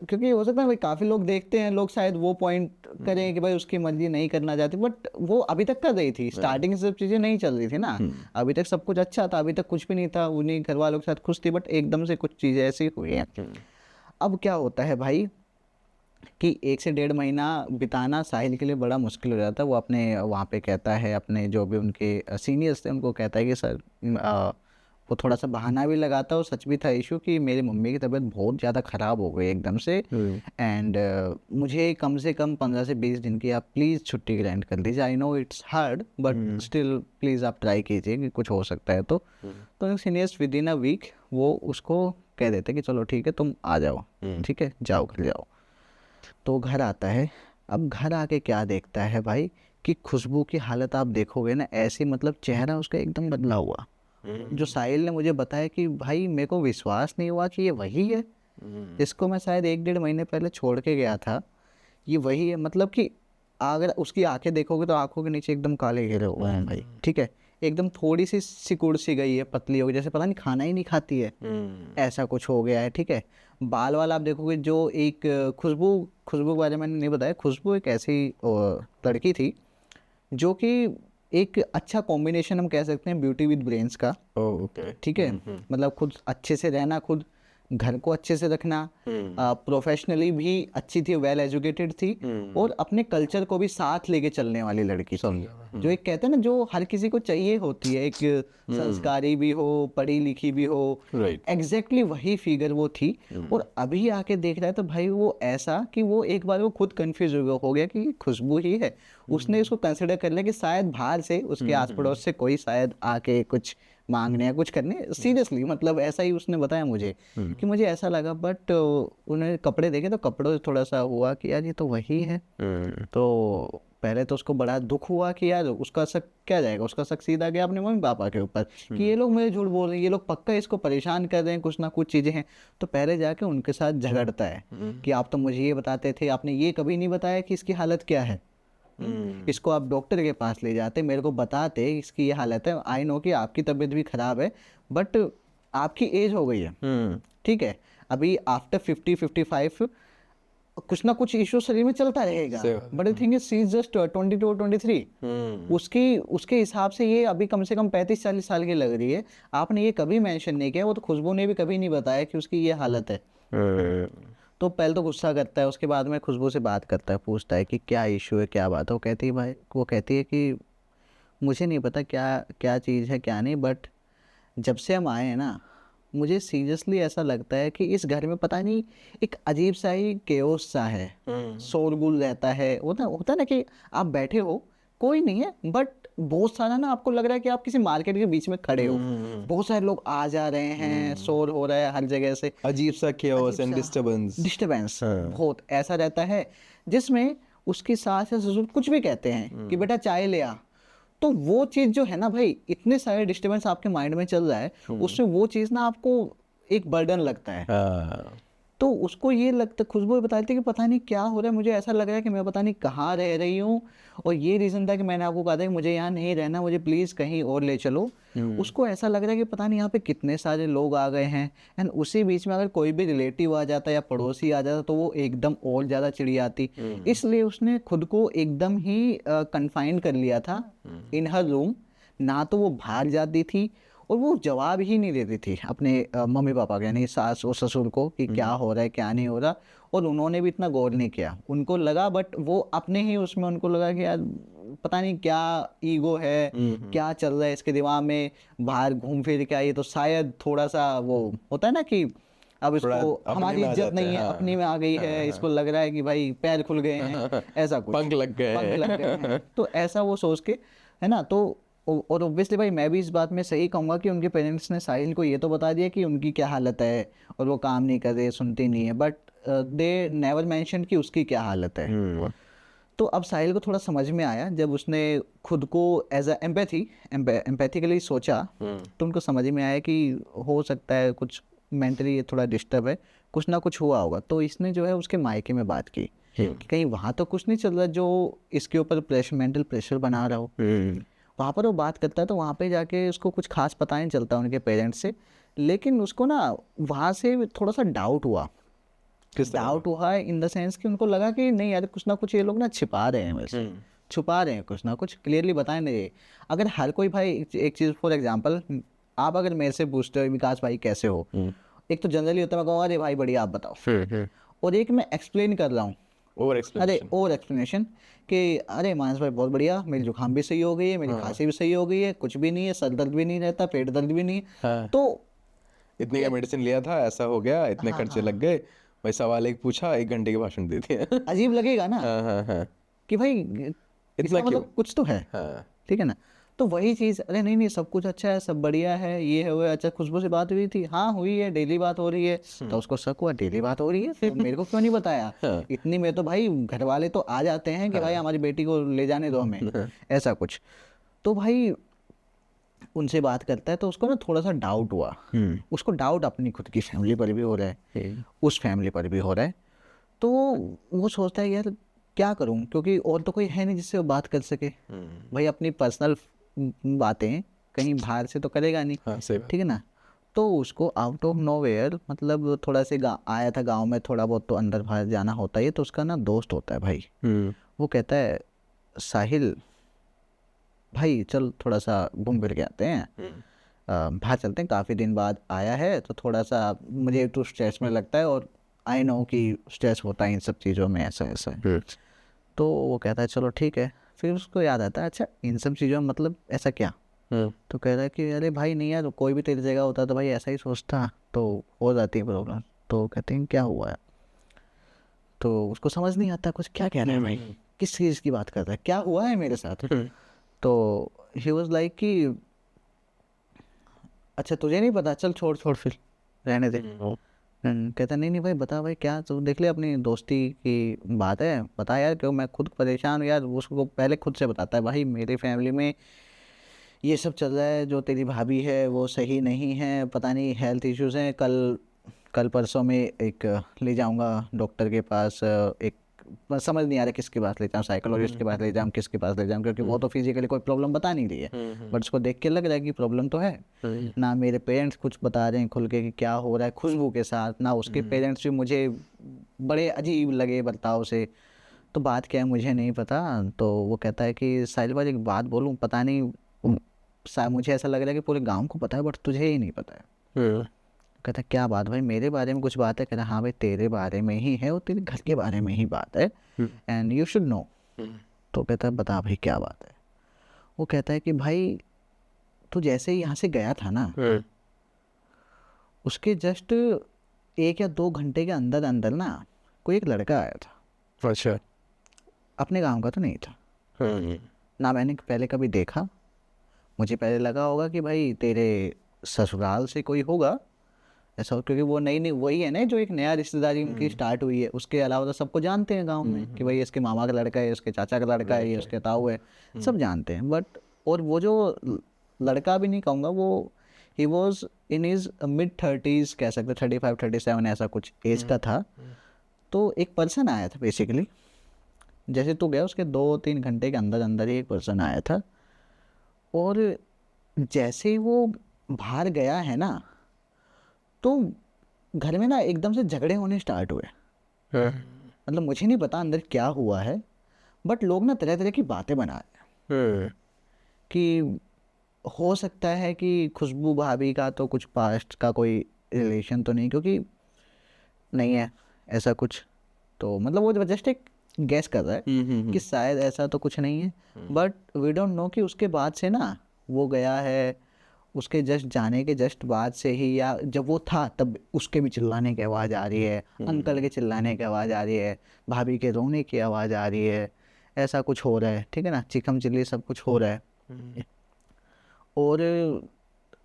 क्योंकि हो सकता है भाई काफ़ी लोग देखते हैं, लोग शायद वो पॉइंट करें कि भाई उसकी मर्जी नहीं करना चाहती, बट वो अभी तक कर रही थी। स्टार्टिंग से सब चीज़ें नहीं चल रही थी ना, अभी तक सब कुछ अच्छा था, अभी तक कुछ भी नहीं था, उन्हीं घर वालों के साथ खुश थी, बट एकदम से कुछ चीज़ें ऐसी हुई हैं। अब क्या होता है भाई कि 1 से 1.5 महीना बिताना साहिल के लिए बड़ा मुश्किल हो जाता है। वो अपने वहाँ पे कहता है, अपने जो भी उनके सीनियर्स थे उनको कहता है कि सर वो थोड़ा सा बहाना भी लगाता है और सच भी था इशू कि मेरी मम्मी की तबीयत बहुत ज़्यादा ख़राब हो गई एकदम से, एंड मुझे कम से कम 15 से 20 दिन की आप प्लीज़ छुट्टी ग्रांट कर दीजिए। I know it's hard but still please आप ट्राई कीजिए कि कुछ हो सकता है। तो seniors within a week वो उसको कह देते कि चलो ठीक है तुम आ जाओ, ठीक है, जाओ घर जाओ। तो घर आता है। अब घर आके क्या देखता है भाई कि खुशबू की हालत आप देखोगे ना ऐसी, मतलब चेहरा उसका एकदम बदला हुआ। जो साहिल ने मुझे बताया कि भाई मेरे को विश्वास नहीं हुआ कि ये वही है जिसको मैं शायद 1-1.5 महीने पहले छोड़ के गया था, ये वही है। मतलब कि अगर उसकी आंखें देखोगे तो आंखों के नीचे एकदम काले घेरे हुए हैं भाई, ठीक है, एकदम थोड़ी सी सिकुड़ सी गई है, पतली हो गई, जैसे पता नहीं खाना ही नहीं खाती है, ऐसा कुछ हो गया है, ठीक है। बाल वाल आप देखोगे जो एक खुशबू के बारे में मैंने नहीं बताया, खुशबू एक ऐसी लड़की थी जो कि एक अच्छा कॉम्बिनेशन हम कह सकते हैं ब्यूटी विद ब्रेन्स का। ओके, ठीक है, मतलब खुद अच्छे से रहना, खुद घर को अच्छे से रखना, प्रोफेशनली भी अच्छी थी, वेल एजुकेटेड थी, और अपने कल्चर को भी साथ लेके चलने वाली लड़की थी। जो एक कहते हैं ना जो हर किसी को चाहिए होती है, एक संस्कारी भी हो, पढ़ी लिखी भी हो, एग्जैक्टली वही फिगर वो थी। और अभी आके देख रहा है तो भाई वो ऐसा कि वो एक बार वो खुद कंफ्यूज हो गया कि खुशबू ही है। उसने इसको कंसिडर कर लिया कि शायद बाहर से उसके आस पड़ोस से कोई शायद आके कुछ मांगने या कुछ करने, सीरियसली मतलब ऐसा ही उसने बताया मुझे कि मुझे ऐसा लगा। बट उन्होंने कपड़े देखे तो कपड़ों से थोड़ा सा हुआ कि यार ये तो वही है। तो पहले तो उसको बड़ा दुख हुआ कि यार उसका शक क्या जाएगा, उसका शक सीधा गया अपने मम्मी पापा के ऊपर कि ये लोग मुझे झूठ बोल रहे हैं, ये लोग पक्का इसको परेशान कर रहे हैं, कुछ ना कुछ चीज़ें हैं। तो पहले जाके उनके साथ झगड़ता है कि आप तो मुझे ये बताते थे, आपने ये कभी नहीं बताया कि इसकी हालत क्या है, इसको आप डॉक्टर के पास ले जाते, मेरे को बताते इसकी ये हालत है। आई नो कि आपकी तबीयत भी खराब है बट आपकी एज हो गई है, ठीक है, अभी आफ्टर 50-55 कुछ ना कुछ इशू शरीर में चलता रहेगा, but the thing is she is just 22 और 23। उसके हिसाब से ये अभी कम से कम 35-40 साल की लग रही है। आपने ये कभी मेंशन नहीं किया, वो तो खुशबू ने भी कभी नहीं बताया कि उसकी ये हालत है। तो पहले तो गुस्सा करता है, उसके बाद में खुशबू से बात करता है, पूछता है कि क्या इशू है, क्या बात है। वो कहती है कि मुझे नहीं पता क्या क्या चीज़ है क्या नहीं, बट जब से हम आए हैं ना मुझे सीरियसली ऐसा लगता है कि इस घर में पता नहीं एक अजीब सा ही केओस सा है, शोरगुल रहता है। होता है ना कि आप बैठे हो कोई नहीं है, बट बहुत सारा ना आपको लग रहा है कि आप किसी मार्केट के बीच में खड़े हो, बहुत सारे लोग आ जा रहे हैं, शोर हो रहा है हर जगह से, अजीब सा chaos and disturbance। डिस्टरबेंस बहुत ऐसा रहता है, जिसमें उसकी सास या ससुर कुछ भी कहते हैं कि बेटा चाय ले आ, तो वो चीज जो है ना भाई, इतने सारे डिस्टरबेंस आपके माइंड में चल रहा है, उससे वो चीज ना आपको एक बर्डन लगता है। हाँ। तो उसको ये लगता, खुशबू बता रही थी कि पता नहीं क्या हो रहा है, मुझे ऐसा लग रहा है कि मैं पता नहीं कहाँ रह रही हूँ, और ये रीज़न था कि मैंने आपको कहा था कि मुझे यहाँ नहीं रहना, मुझे प्लीज़ कहीं और ले चलो। उसको ऐसा लग रहा है कि पता नहीं यहाँ पे कितने सारे लोग आ गए हैं, एंड उसी बीच में अगर कोई भी रिलेटिव आ जाता या पड़ोसी आ जाता तो वो एकदम और ज़्यादा चिड़ियाती। इसलिए उसने खुद को एकदम ही कन्फाइन कर लिया था इन हर रूम, ना तो वो बाहर जाती थी, और वो जवाब ही नहीं देती थी अपने मम्मी पापा के, यानी सास और ससुर को, कि क्या हो रहा है क्या नहीं हो रहा, और उन्होंने भी इतना गौर नहीं किया। उनको लगा, बट वो अपने ही उसमें उनको लगा कि यार पता नहीं क्या ईगो है, क्या चल रहा है इसके दिमाग में, बाहर घूम फिर के आई तो शायद थोड़ा सा वो होता है ना कि अब इसको हमारी इज्जत नहीं है, अपनी में आ गई है, इसको लग रहा है कि भाई पैर खुल गए हैं, ऐसा कुछ पंख लग गए हैं। तो ऐसा वो सोच के, है ना, तो और ऑब्वियसली भाई मैं भी इस बात में सही कहूँगा कि उनके पेरेंट्स ने साहिल को ये तो बता दिया कि उनकी क्या हालत है, और वो काम नहीं कर रहे, सुनती नहीं है, बट दे नेवर मेंशन कि उसकी क्या हालत है। तो अब साहिल को थोड़ा समझ में आया, जब उसने खुद को एज अ एम्पैथिकली सोचा, तो उनको समझ में आया कि हो सकता है कुछ मेंटली थोड़ा डिस्टर्ब है, कुछ ना कुछ हुआ होगा। तो इसने जो है उसके मायके में बात की कि कहीं वहाँ तो कुछ नहीं चल रहा जो इसके ऊपर प्रेशर, मेंटल प्रेशर बना रहा हो। वहाँ पर वो बात करता है, तो वहाँ पे जाके उसको कुछ खास पता नहीं चलता उनके पेरेंट्स से, लेकिन उसको ना वहाँ से थोड़ा सा डाउट हुआ। डाउट हुआ इन द सेंस कि उनको लगा कि नहीं यार, कुछ ना कुछ ये लोग ना छिपा रहे हैं वैसे, छुपा रहे हैं कुछ ना कुछ, क्लियरली बताए नहीं। अगर हर कोई भाई एक चीज़, फॉर एग्जांपल आप अगर मेरे से पूछते हो विकास भाई कैसे हो, एक तो जनरली होता है मैं कहूँगा अरे भाई बढ़िया आप बताओ, और एक मैं एक्सप्लेन कर रहा हूँ, ओवर एक्सप्लेनेशन कि अरे मानस भाई बहुत बढ़िया, मेरी जुकाम भी सही हो गई है, मेरी खांसी भी सही हो गई है, कुछ भी नहीं है, सर दर्द भी नहीं रहता, पेट दर्द भी नहीं है। तो इतने का मेडिसिन लिया था, ऐसा हो गया, इतने खर्चे लग गए, भाई सवाल एक पूछा, 1 घंटे के भाषण दे दिया। अजीब लगेगा ना कि भाई इतना मतलब कुछ तो है, ठीक है ना। तो वही चीज़, अरे नहीं नहीं सब कुछ अच्छा है, सब बढ़िया है, ये है वो है। अच्छा खुशबू से बात हुई थी, हाँ हुई है, डेली बात हो रही है। तो उसको शक हुआ डेली बात हो रही है, तो मेरे को क्यों नहीं बताया। इतनी में तो भाई घर वाले तो आ जाते हैं कि भाई हमारी बेटी को ले जाने दो हमें, ऐसा कुछ। तो भाई उनसे बात करता है, तो उसको ना थोड़ा सा डाउट हुआ। उसको डाउट अपनी खुद की फैमिली पर भी हो रहा है, उस फैमिली पर भी हो रहा है। तो वो सोचता है यार क्या करूं, क्योंकि और तो कोई है नहीं जिससे वो बात कर सके। भाई अपनी पर्सनल बातें कहीं बाहर से तो करेगा नहीं, ठीक है ना। तो उसको आउट ऑफ नोवेयर, मतलब थोड़ा से आया था गांव में, थोड़ा बहुत तो अंदर बाहर जाना होता है। तो उसका ना दोस्त होता है भाई, वो कहता है साहिल भाई चल थोड़ा सा घूम फिर के आते हैं, बाहर चलते हैं, काफ़ी दिन बाद आया है तो थोड़ा सा मुझे तो स्ट्रेस में लगता है, और आई नो कि स्ट्रेस होता है इन सब चीज़ों में, ऐसा ऐसा है। तो वो कहता है चलो ठीक है। फिर उसको याद आता है अच्छा इन सब चीज़ों में मतलब ऐसा क्या। तो कह रहा है कि अरे भाई नहीं यार, कोई भी तेरी जगह होता तो भाई ऐसा ही सोचता, तो हो जाती है प्रॉब्लम। तो कहते हैं क्या हुआ है। तो उसको समझ नहीं आता कुछ क्या कह रहा है भाई, किस चीज़ की बात कर रहा है, क्या हुआ है मेरे साथ। तो ही वॉज लाइक कि अच्छा तुझे नहीं पता, चल छोड़ छोड़ फिर रहने दे। कहता नहीं नहीं भाई बता भाई क्या, तू देख ले अपनी दोस्ती की बात है, बता यार, क्यों मैं खुद परेशान हूँ यार। उसको पहले खुद से बताता है भाई मेरी फैमिली में ये सब चल रहा है, जो तेरी भाभी है वो सही नहीं है, पता नहीं हेल्थ इश्यूज़ हैं। कल परसों में एक ले जाऊंगा डॉक्टर के पास, एक समझ नहीं आ रहा किसके पास ले जाऊँ, साइकोलॉजिस्ट के पास ले जाऊँ, किसके पास ले जाऊँ, क्योंकि वो तो फिजिकली कोई प्रॉब्लम बता नहीं रही है, बट उसको देख के लग रहा है कि प्रॉब्लम तो है ना। मेरे पेरेंट्स कुछ बता रहे हैं खुल के कि क्या हो रहा है खुशबू के साथ, ना उसके पेरेंट्स भी मुझे बड़े अजीब लगे बर्ताव से। तो बात क्या है मुझे नहीं पता। तो वो कहता है कि साहिल भाई एक बात बोलूँ, पता नहीं मुझे ऐसा लग रहा है कि पूरे गाँव को पता है बट तुझे ही नहीं पता है। कहता क्या बात भाई, मेरे बारे में कुछ बात है। कहता हाँ भाई तेरे बारे में ही है, और तेरे घर के बारे में ही बात है, एंड यू शुड नो। तो कहता है बता भाई क्या बात है। वो कहता है कि भाई तू जैसे ही यहाँ से गया था ना, उसके जस्ट 1 या 2 घंटे के अंदर अंदर ना कोई एक लड़का आया था। अच्छा। अपने गाँव का तो नहीं था, ना मैंने पहले कभी देखा। मुझे पहले लगा होगा कि भाई तेरे ससुराल से कोई होगा ऐसा, क्योंकि वो नई नई वही है ना जो एक नया रिश्तेदारी उनकी स्टार्ट हुई है। उसके अलावा तो सबको जानते हैं गांव में कि भाई इसके मामा का लड़का है, इसके चाचा का लड़का है, ये उसके ताऊ है, सब जानते हैं। बट और वो जो लड़का भी नहीं कहूँगा, वो he was in is mid 30s कह सकते, 35 37 ऐसा कुछ एज का था। तो एक पर्सन आया था बेसिकली, जैसे तू गया उसके 2-3 घंटे के अंदर अंदर ही एक पर्सन आया था। और जैसे ही वो बाहर गया है ना, तो घर में ना एकदम से झगड़े होने स्टार्ट हुए। मतलब मुझे नहीं पता अंदर क्या हुआ है, बट लोग ना तरह तरह की बातें बना रहे हैं कि हो सकता है कि खुशबू भाभी का तो कुछ पास्ट का कोई रिलेशन तो नहीं, क्योंकि नहीं है ऐसा कुछ। तो मतलब वो जस्ट एक गैस कर रहा है कि शायद ऐसा तो कुछ नहीं है, बट वी डोंट नो कि उसके बाद से ना वो गया है, उसके जस्ट जाने के जस्ट बाद से ही या जब वो था तब उसके भी चिल्लाने की आवाज़ आ रही है, अंकल के चिल्लाने की आवाज़ आ रही है, भाभी के रोने की आवाज़ आ रही है, ऐसा कुछ हो रहा है, ठीक है ना, चिकम चिल्ली सब कुछ हो रहा है। और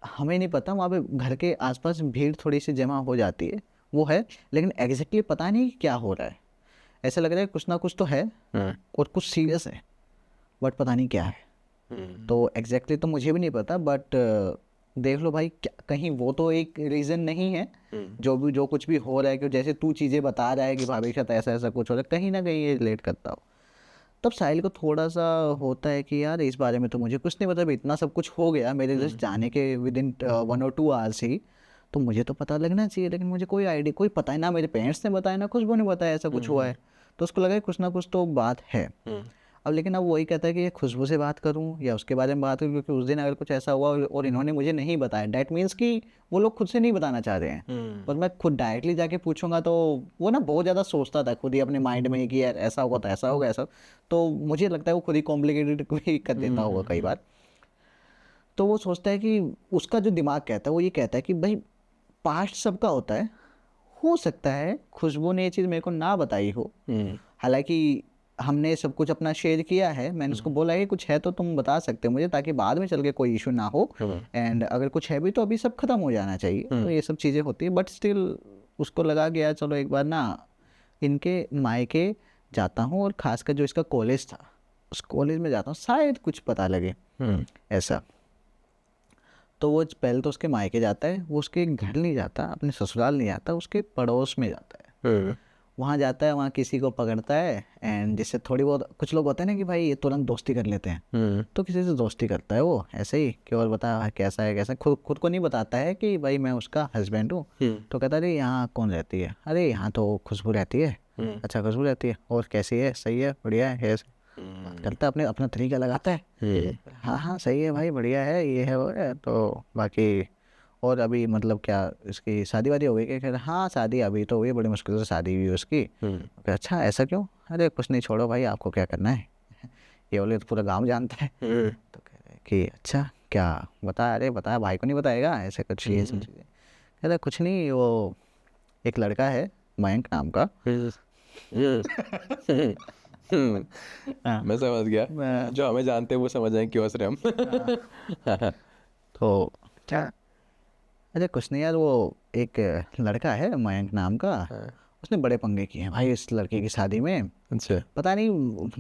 हमें नहीं पता, वहाँ पे घर के आसपास भीड़ थोड़ी सी जमा हो जाती है, वो है, लेकिन एग्जैक्टली पता नहीं क्या हो रहा है। ऐसा लग रहा है कुछ ना कुछ तो है और कुछ सीरियस है, बट पता नहीं क्या है। तो एग्जैक्टली तो मुझे भी नहीं पता, बट देख लो भाई, कहीं वो तो एक रीज़न नहीं है जो कुछ भी हो रहा है, कि जैसे तू चीज़ें बता रहा है कि भाभी के साथ ऐसा ऐसा कुछ हो रहा है, कहीं ना कहीं ये रिलेट करता हो। तब साहिल को थोड़ा सा होता है कि यार इस बारे में तो मुझे कुछ नहीं पता, अभी इतना सब कुछ हो गया मेरे जस्ट जाने के विदिन 1 or 2 आवर्स ही, तो मुझे तो पता लगना चाहिए, लेकिन मुझे कोई आइडिया, कोई पता है ना, मेरे पेरेंट्स ने बताया ना खुशबू ने बताया ऐसा कुछ हुआ है। तो उसको लगा कुछ ना कुछ तो बात है। अब लेकिन अब वही कहता है कि ये खुशबू से बात करूं या उसके बारे में बात करूं, क्योंकि उस दिन अगर कुछ ऐसा हुआ और इन्होंने मुझे नहीं बताया, डैट मीन्स कि वो लोग खुद से नहीं बताना चाह रहे हैं। पर मैं खुद डायरेक्टली जाके पूछूंगा तो वो ना बहुत ज़्यादा सोचता था खुद ही अपने माइंड में कि यार ऐसा होगा तो ऐसा होगा ऐसा, तो मुझे लगता है वो खुद ही कॉम्प्लिकेटेड भी कर देता होगा कई बार। तो वो सोचता है कि उसका जो दिमाग कहता है वो ये कहता है कि भाई पास्ट सबका होता है, हो सकता है खुशबू ने ये चीज़ मेरे को ना बताई हो, हालांकि हमने सब कुछ अपना शेयर किया है, मैंने उसको बोला है कुछ है तो तुम बता सकते हो मुझे, ताकि बाद में चल के कोई इशू ना हो, एंड अगर कुछ है भी तो अभी सब खत्म हो जाना चाहिए। तो ये सब चीज़ें होती है, बट स्टिल उसको लगा कि यार चलो एक बार ना इनके मायके जाता हूँ, और खासकर जो इसका कॉलेज था उस कॉलेज में जाता हूँ, शायद कुछ पता लगे ऐसा। तो वो पहले तो उसके मायके जाता है, वो उसके घर नहीं जाता, अपने ससुराल नहीं जाता, उसके पड़ोस में जाता है। वहाँ जाता है, वहाँ किसी को पकड़ता है, एंड जिससे थोड़ी बहुत, कुछ लोग होते हैं ना कि भाई ये तुरंत दोस्ती कर लेते हैं, तो किसी से दोस्ती करता है वो ऐसे ही कि और बता कैसा है कैसा, खुद को नहीं बताता है कि भाई मैं उसका हस्बैंड हूँ। तो कहता है अरे यहाँ कौन रहती है, अरे यहाँ तो खुशबू रहती है। अच्छा खुशबू रहती है, और कैसी है, सही है, बढ़िया है, ऐसे करता है, अपना तरीका लगाता है। हाँ हाँ सही है भाई, बढ़िया है, ये है वो है, तो बाकी और अभी मतलब क्या इसकी शादी वादी हो गई क्या? कह रहा हाँ शादी अभी तो हुई, बड़ी मुश्किल से शादी हुई उसकी। अच्छा ऐसा क्यों? अरे कुछ नहीं, छोड़ो भाई, आपको क्या करना है, ये बोले तो पूरा गांव जानता है। तो कह रहे कि अच्छा क्या बता, अरे बताया भाई को नहीं बताएगा, ऐसे कुछ ये सब चीज़ें। कह रहा कुछ नहीं, वो एक लड़का है मयंक नाम का। मैं समझ गया, जो हमें जानते हैं वो समझ जाए क्यों हंस रहे हम। तो क्या, अरे कुछ नहीं यार, वो एक लड़का है मयंक नाम का, उसने बड़े पंगे किए हैं भाई इस लड़के की शादी में। अच्छा। पता नहीं,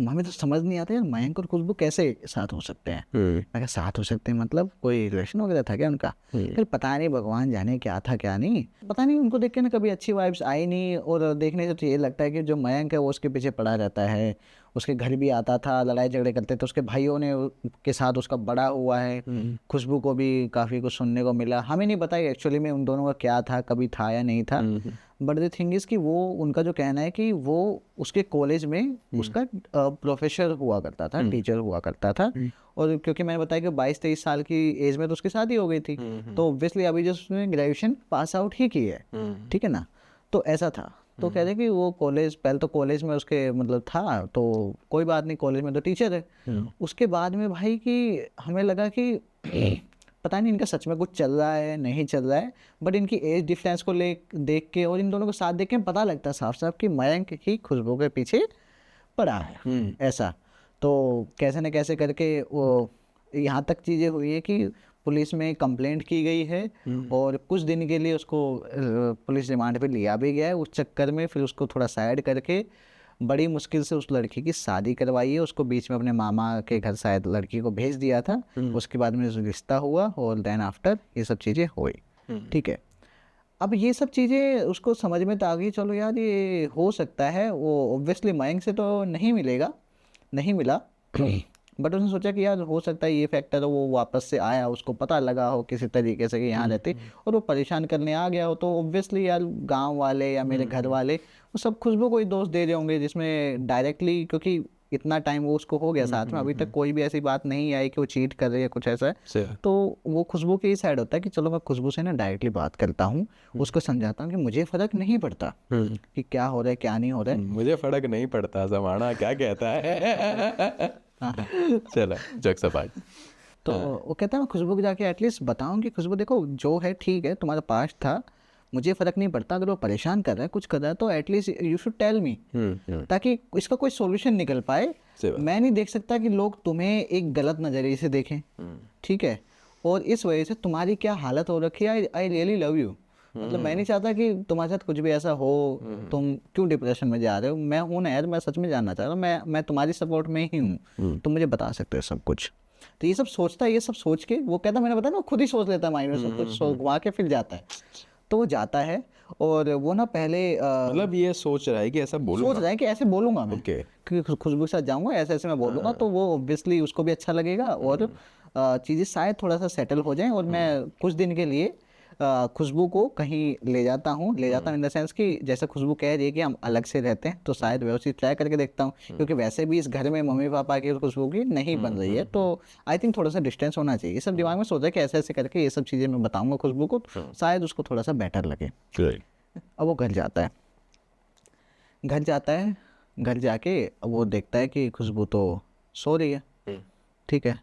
हमें तो समझ नहीं आता यार मयंक और खुशबू कैसे साथ हो सकते हैं। मैं कहा साथ हो सकते हैं मतलब कोई रिलेशन वगैरह था क्या उनका? फिर पता नहीं, भगवान जाने क्या था क्या नहीं, पता नहीं, उनको देख के ना कभी अच्छी वाइब्स आई नहीं। और देखने से तो ये लगता है कि जो मयंक है वो उसके पीछे पड़ा रहता है, उसके घर भी आता था, लड़ाई झगड़े करते थे, उसके भाइयों ने के साथ उसका बड़ा हुआ है। खुशबू को भी काफ़ी कुछ सुनने को मिला, हमें नहीं पता एक्चुअली में उन दोनों का क्या था, कभी था या नहीं था। बट द थिंग इज़ कि वो उनका जो कहना है कि वो उसके कॉलेज में उसका प्रोफेसर हुआ करता था, टीचर हुआ करता था। और क्योंकि मैंने बताया कि 22-23 साल की एज में तो उसकी शादी हो गई थी, तो ऑब्वियसली अभी जो उसने ग्रेजुएशन पास आउट ही की है, ठीक है ना, तो ऐसा था। तो कह रहे कि वो कॉलेज, पहले तो कॉलेज में उसके मतलब था, तो कोई बात नहीं, कॉलेज में तो टीचर है। उसके बाद में भाई कि हमें लगा कि पता नहीं इनका सच में कुछ चल रहा है नहीं चल रहा है, बट इनकी एज डिफरेंस को देख के और इन दोनों को साथ देख के पता लगता है साफ साफ कि मयंक ही खुशबू के पीछे पड़ा है ऐसा। तो कैसे न कैसे करके वो यहाँ तक चीज़ें हुई है कि पुलिस में कंप्लेंट की गई है और कुछ दिन के लिए उसको पुलिस रिमांड पे लिया भी गया है। उस चक्कर में फिर उसको थोड़ा साइड करके बड़ी मुश्किल से उस लड़की की शादी करवाई है। उसको बीच में अपने मामा के घर शायद लड़की को भेज दिया था। उसके बाद में रिश्ता हुआ और देन आफ्टर ये सब चीज़ें हुई। ठीक है, अब ये सब चीज़ें उसको समझ में तो आ गई, चलो यार ये हो सकता है। वो ऑब्वियसली मयंक से तो नहीं मिलेगा, नहीं मिला, बट उसने सोचा कि यार हो सकता है ये फैक्टर वो वापस से आया, उसको पता लगा हो किसी तरीके से कि यहाँ रहते और वो परेशान करने आ गया हो। तो ऑब्वियसली यार गांव वाले या मेरे घर वाले वो सब खुशबू को ही दोष दे रहे होंगे, जिसमें डायरेक्टली, क्योंकि इतना टाइम वो उसको हो गया साथ में, अभी तक कोई भी ऐसी बात नहीं आई कि वो चीट कर रही है कुछ ऐसा है। तो वो खुशबू के ही साइड होता है कि चलो मैं खुशबू से ना डायरेक्टली बात करता हूँ, उसको समझाता हूँ कि मुझे फ़र्क नहीं पड़ता कि क्या हो रहा है क्या नहीं हो रहा है। मुझे फर्क नहीं पड़ता, जमाना क्या कहता है। चलो जग सपाट। तो वो कहता है मैं खुशबू को जाके एटलीस्ट बताऊं कि खुशबू देखो जो है ठीक है, तुम्हारा पास्ट था, मुझे फ़र्क नहीं पड़ता, अगर वो परेशान कर रहा है कुछ कर रहा है तो at least you should tell me, ताकि इसका कोई सॉल्यूशन निकल पाए। मैं नहीं देख सकता कि लोग तुम्हें एक गलत नज़रिए से देखें, ठीक है, और इस वजह से तुम्हारी क्या हालत हो रखी है। आई रियली लव यू, मतलब मैं नहीं चाहता कि तुम्हारे साथ कुछ भी ऐसा हो, तुम क्यों डिप्रेशन में जा रहे हो। मैं हूँ ना यार, मैं सच में जानना चाह रहा हूँ, मैं तुम्हारी सपोर्ट में ही हूँ, तुम मुझे बता सकते हो सब कुछ। तो ये सब सोचता है, ये सब सोच के वो कहता है, मैंने बताया ना, वो खुद ही सोच लेता है माइंड में सब कुछ, घुमा के फिर जाता है। तो वो जाता है और वो ना पहले मतलब ये सोच रहा है कि ऐसा बोलूंगा, सोच रहा है कि ऐसे बोलूंगा मैं, ओके, क्योंकि खुशबू के साथ जाऊंगा, ऐसे ऐसे मैं बोलूंगा, तो वो ऑब्वियसली उसको भी अच्छा लगेगा और चीज़ें शायद थोड़ा सा सेटल हो जाएं। और मैं कुछ दिन के लिए खुशबू को कहीं ले जाता हूँ इन द सेंस कि जैसे खुशबू कह रही है कि हम अलग से रहते हैं, तो शायद वैसे ही ट्राई करके देखता हूँ, क्योंकि वैसे भी इस घर में मम्मी पापा की और खुशबू की नहीं बन रही है, तो आई थिंक थोड़ा सा डिस्टेंस होना चाहिए। ये सब दिमाग में सोचा कि ऐसे ऐसे करके ये सब चीज़ें मैं बताऊँगा खुशबू को, शायद उसको थोड़ा सा बेटर लगे। अब वो घर जाता है, घर जाके वो देखता है कि खुशबू तो सो रही है, ठीक है,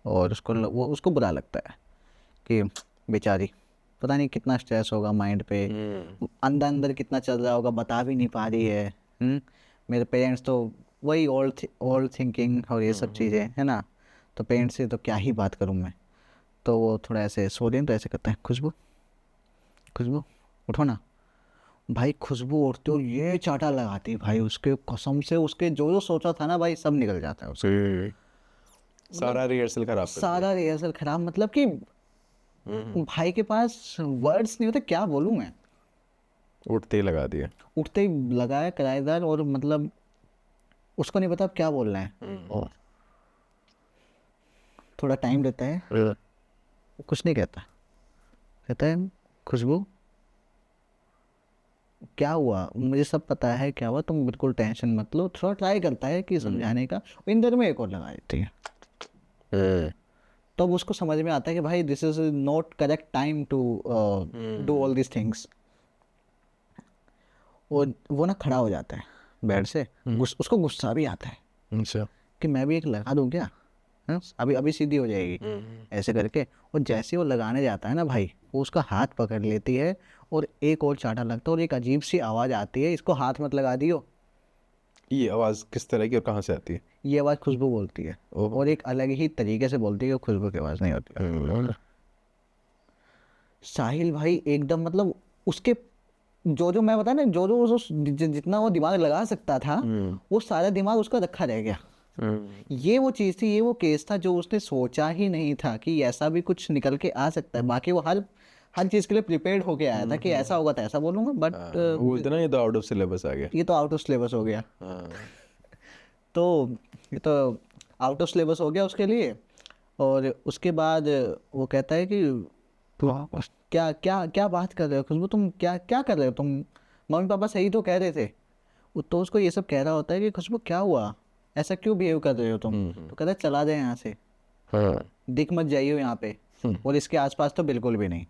और वो उसको बुरा लगता है कि बेचारी पता नहीं कितना स्ट्रेस होगा माइंड पे, अंदर अंदर कितना चल रहा होगा, बता भी नहीं पा रही है। मेरे पेरेंट्स तो वही ओल्ड थिंकिंग और ये सब चीज़ें है ना, तो पेरेंट्स से तो क्या ही बात करूँ मैं। तो वो थोड़ा ऐसे सो रही है तो ऐसे करता है, खुशबू खुशबू उठो ना। भाई खुशबू उठते हो ये चाटा लगाती भाई, उसके कसम से उसके जो जो सोचा था ना भाई सब निकल जाता है उससे, सारा रिहर्सल खराब कर सारा रिहर्सल खराब, मतलब कि भाई के पास वर्ड्स नहीं होते, क्या बोलूँ मैं। दिया, उठते ही लगा दिया, उठते ही लगाया किराएदार, और मतलब उसको नहीं पता अब क्या बोलना है। और थोड़ा टाइम लेता है, कुछ नहीं कहता, कहता है खुशबू क्या हुआ, मुझे सब पता है क्या हुआ, तुम बिल्कुल टेंशन मत लो। थोड़ा ट्राई करता है कि समझाने का, इन देर में एक और लगा देती है। तो अब उसको समझ में आता है कि भाई this is not correct time to do all this things. वो ना खड़ा हो जाता है बेड से, उसको गुस्सा भी आता है अच्छा, कि मैं भी एक लगा दूं क्या, अभी अभी सीधी हो जाएगी ऐसे करके। और जैसे वो लगाने जाता है ना भाई, वो उसका हाथ पकड़ लेती है और एक और चाटा लगता है और एक अजीब सी आवाज़ आती है, इसको हाथ मत लगा दियो। ये आवाज़ किस तरह की और कहाँ से आती है? ये आवाज़ खुशबू बोलती है, और एक अलग ही तरीके से बोलती है, खुशबू की आवाज़ नहीं होती। साहिल भाई एकदम, मतलब उसके जो जो मैं बताया ना, जो जितना वो दिमाग लगा सकता था, वो सारा दिमाग उसका रखा रह गया। ये वो चीज़ थी, ये वो केस था जो उसने सोचा ही नहीं था कि ऐसा भी कुछ निकल के आ सकता है। बाकी वो हर चीज़ के लिए प्रिपेयर्ड होके आया था कि ऐसा होगा तो ऐसा बोलूँगा, बट बोलते ना ये तो आउट ऑफ सिलेबस आ गया। ये तो आउट ऑफ सिलेबस हो गया। तो ये तो आउट ऑफ सिलेबस हो गया उसके लिए। और उसके बाद वो कहता है कि क्या क्या क्या बात कर रहे हो खुशबू, तुम क्या क्या कर रहे हो, तुम मम्मी पापा सही तो कह रहे थे। तो उसको ये सब कह रहा होता है कि खुशबू क्या हुआ, ऐसा क्यों बिहेव कर रहे हो तुम। तो कहता है चला जाए यहाँ से, दिख मत जाइए यहाँ पे, और इसके आसपास तो बिल्कुल भी नहीं।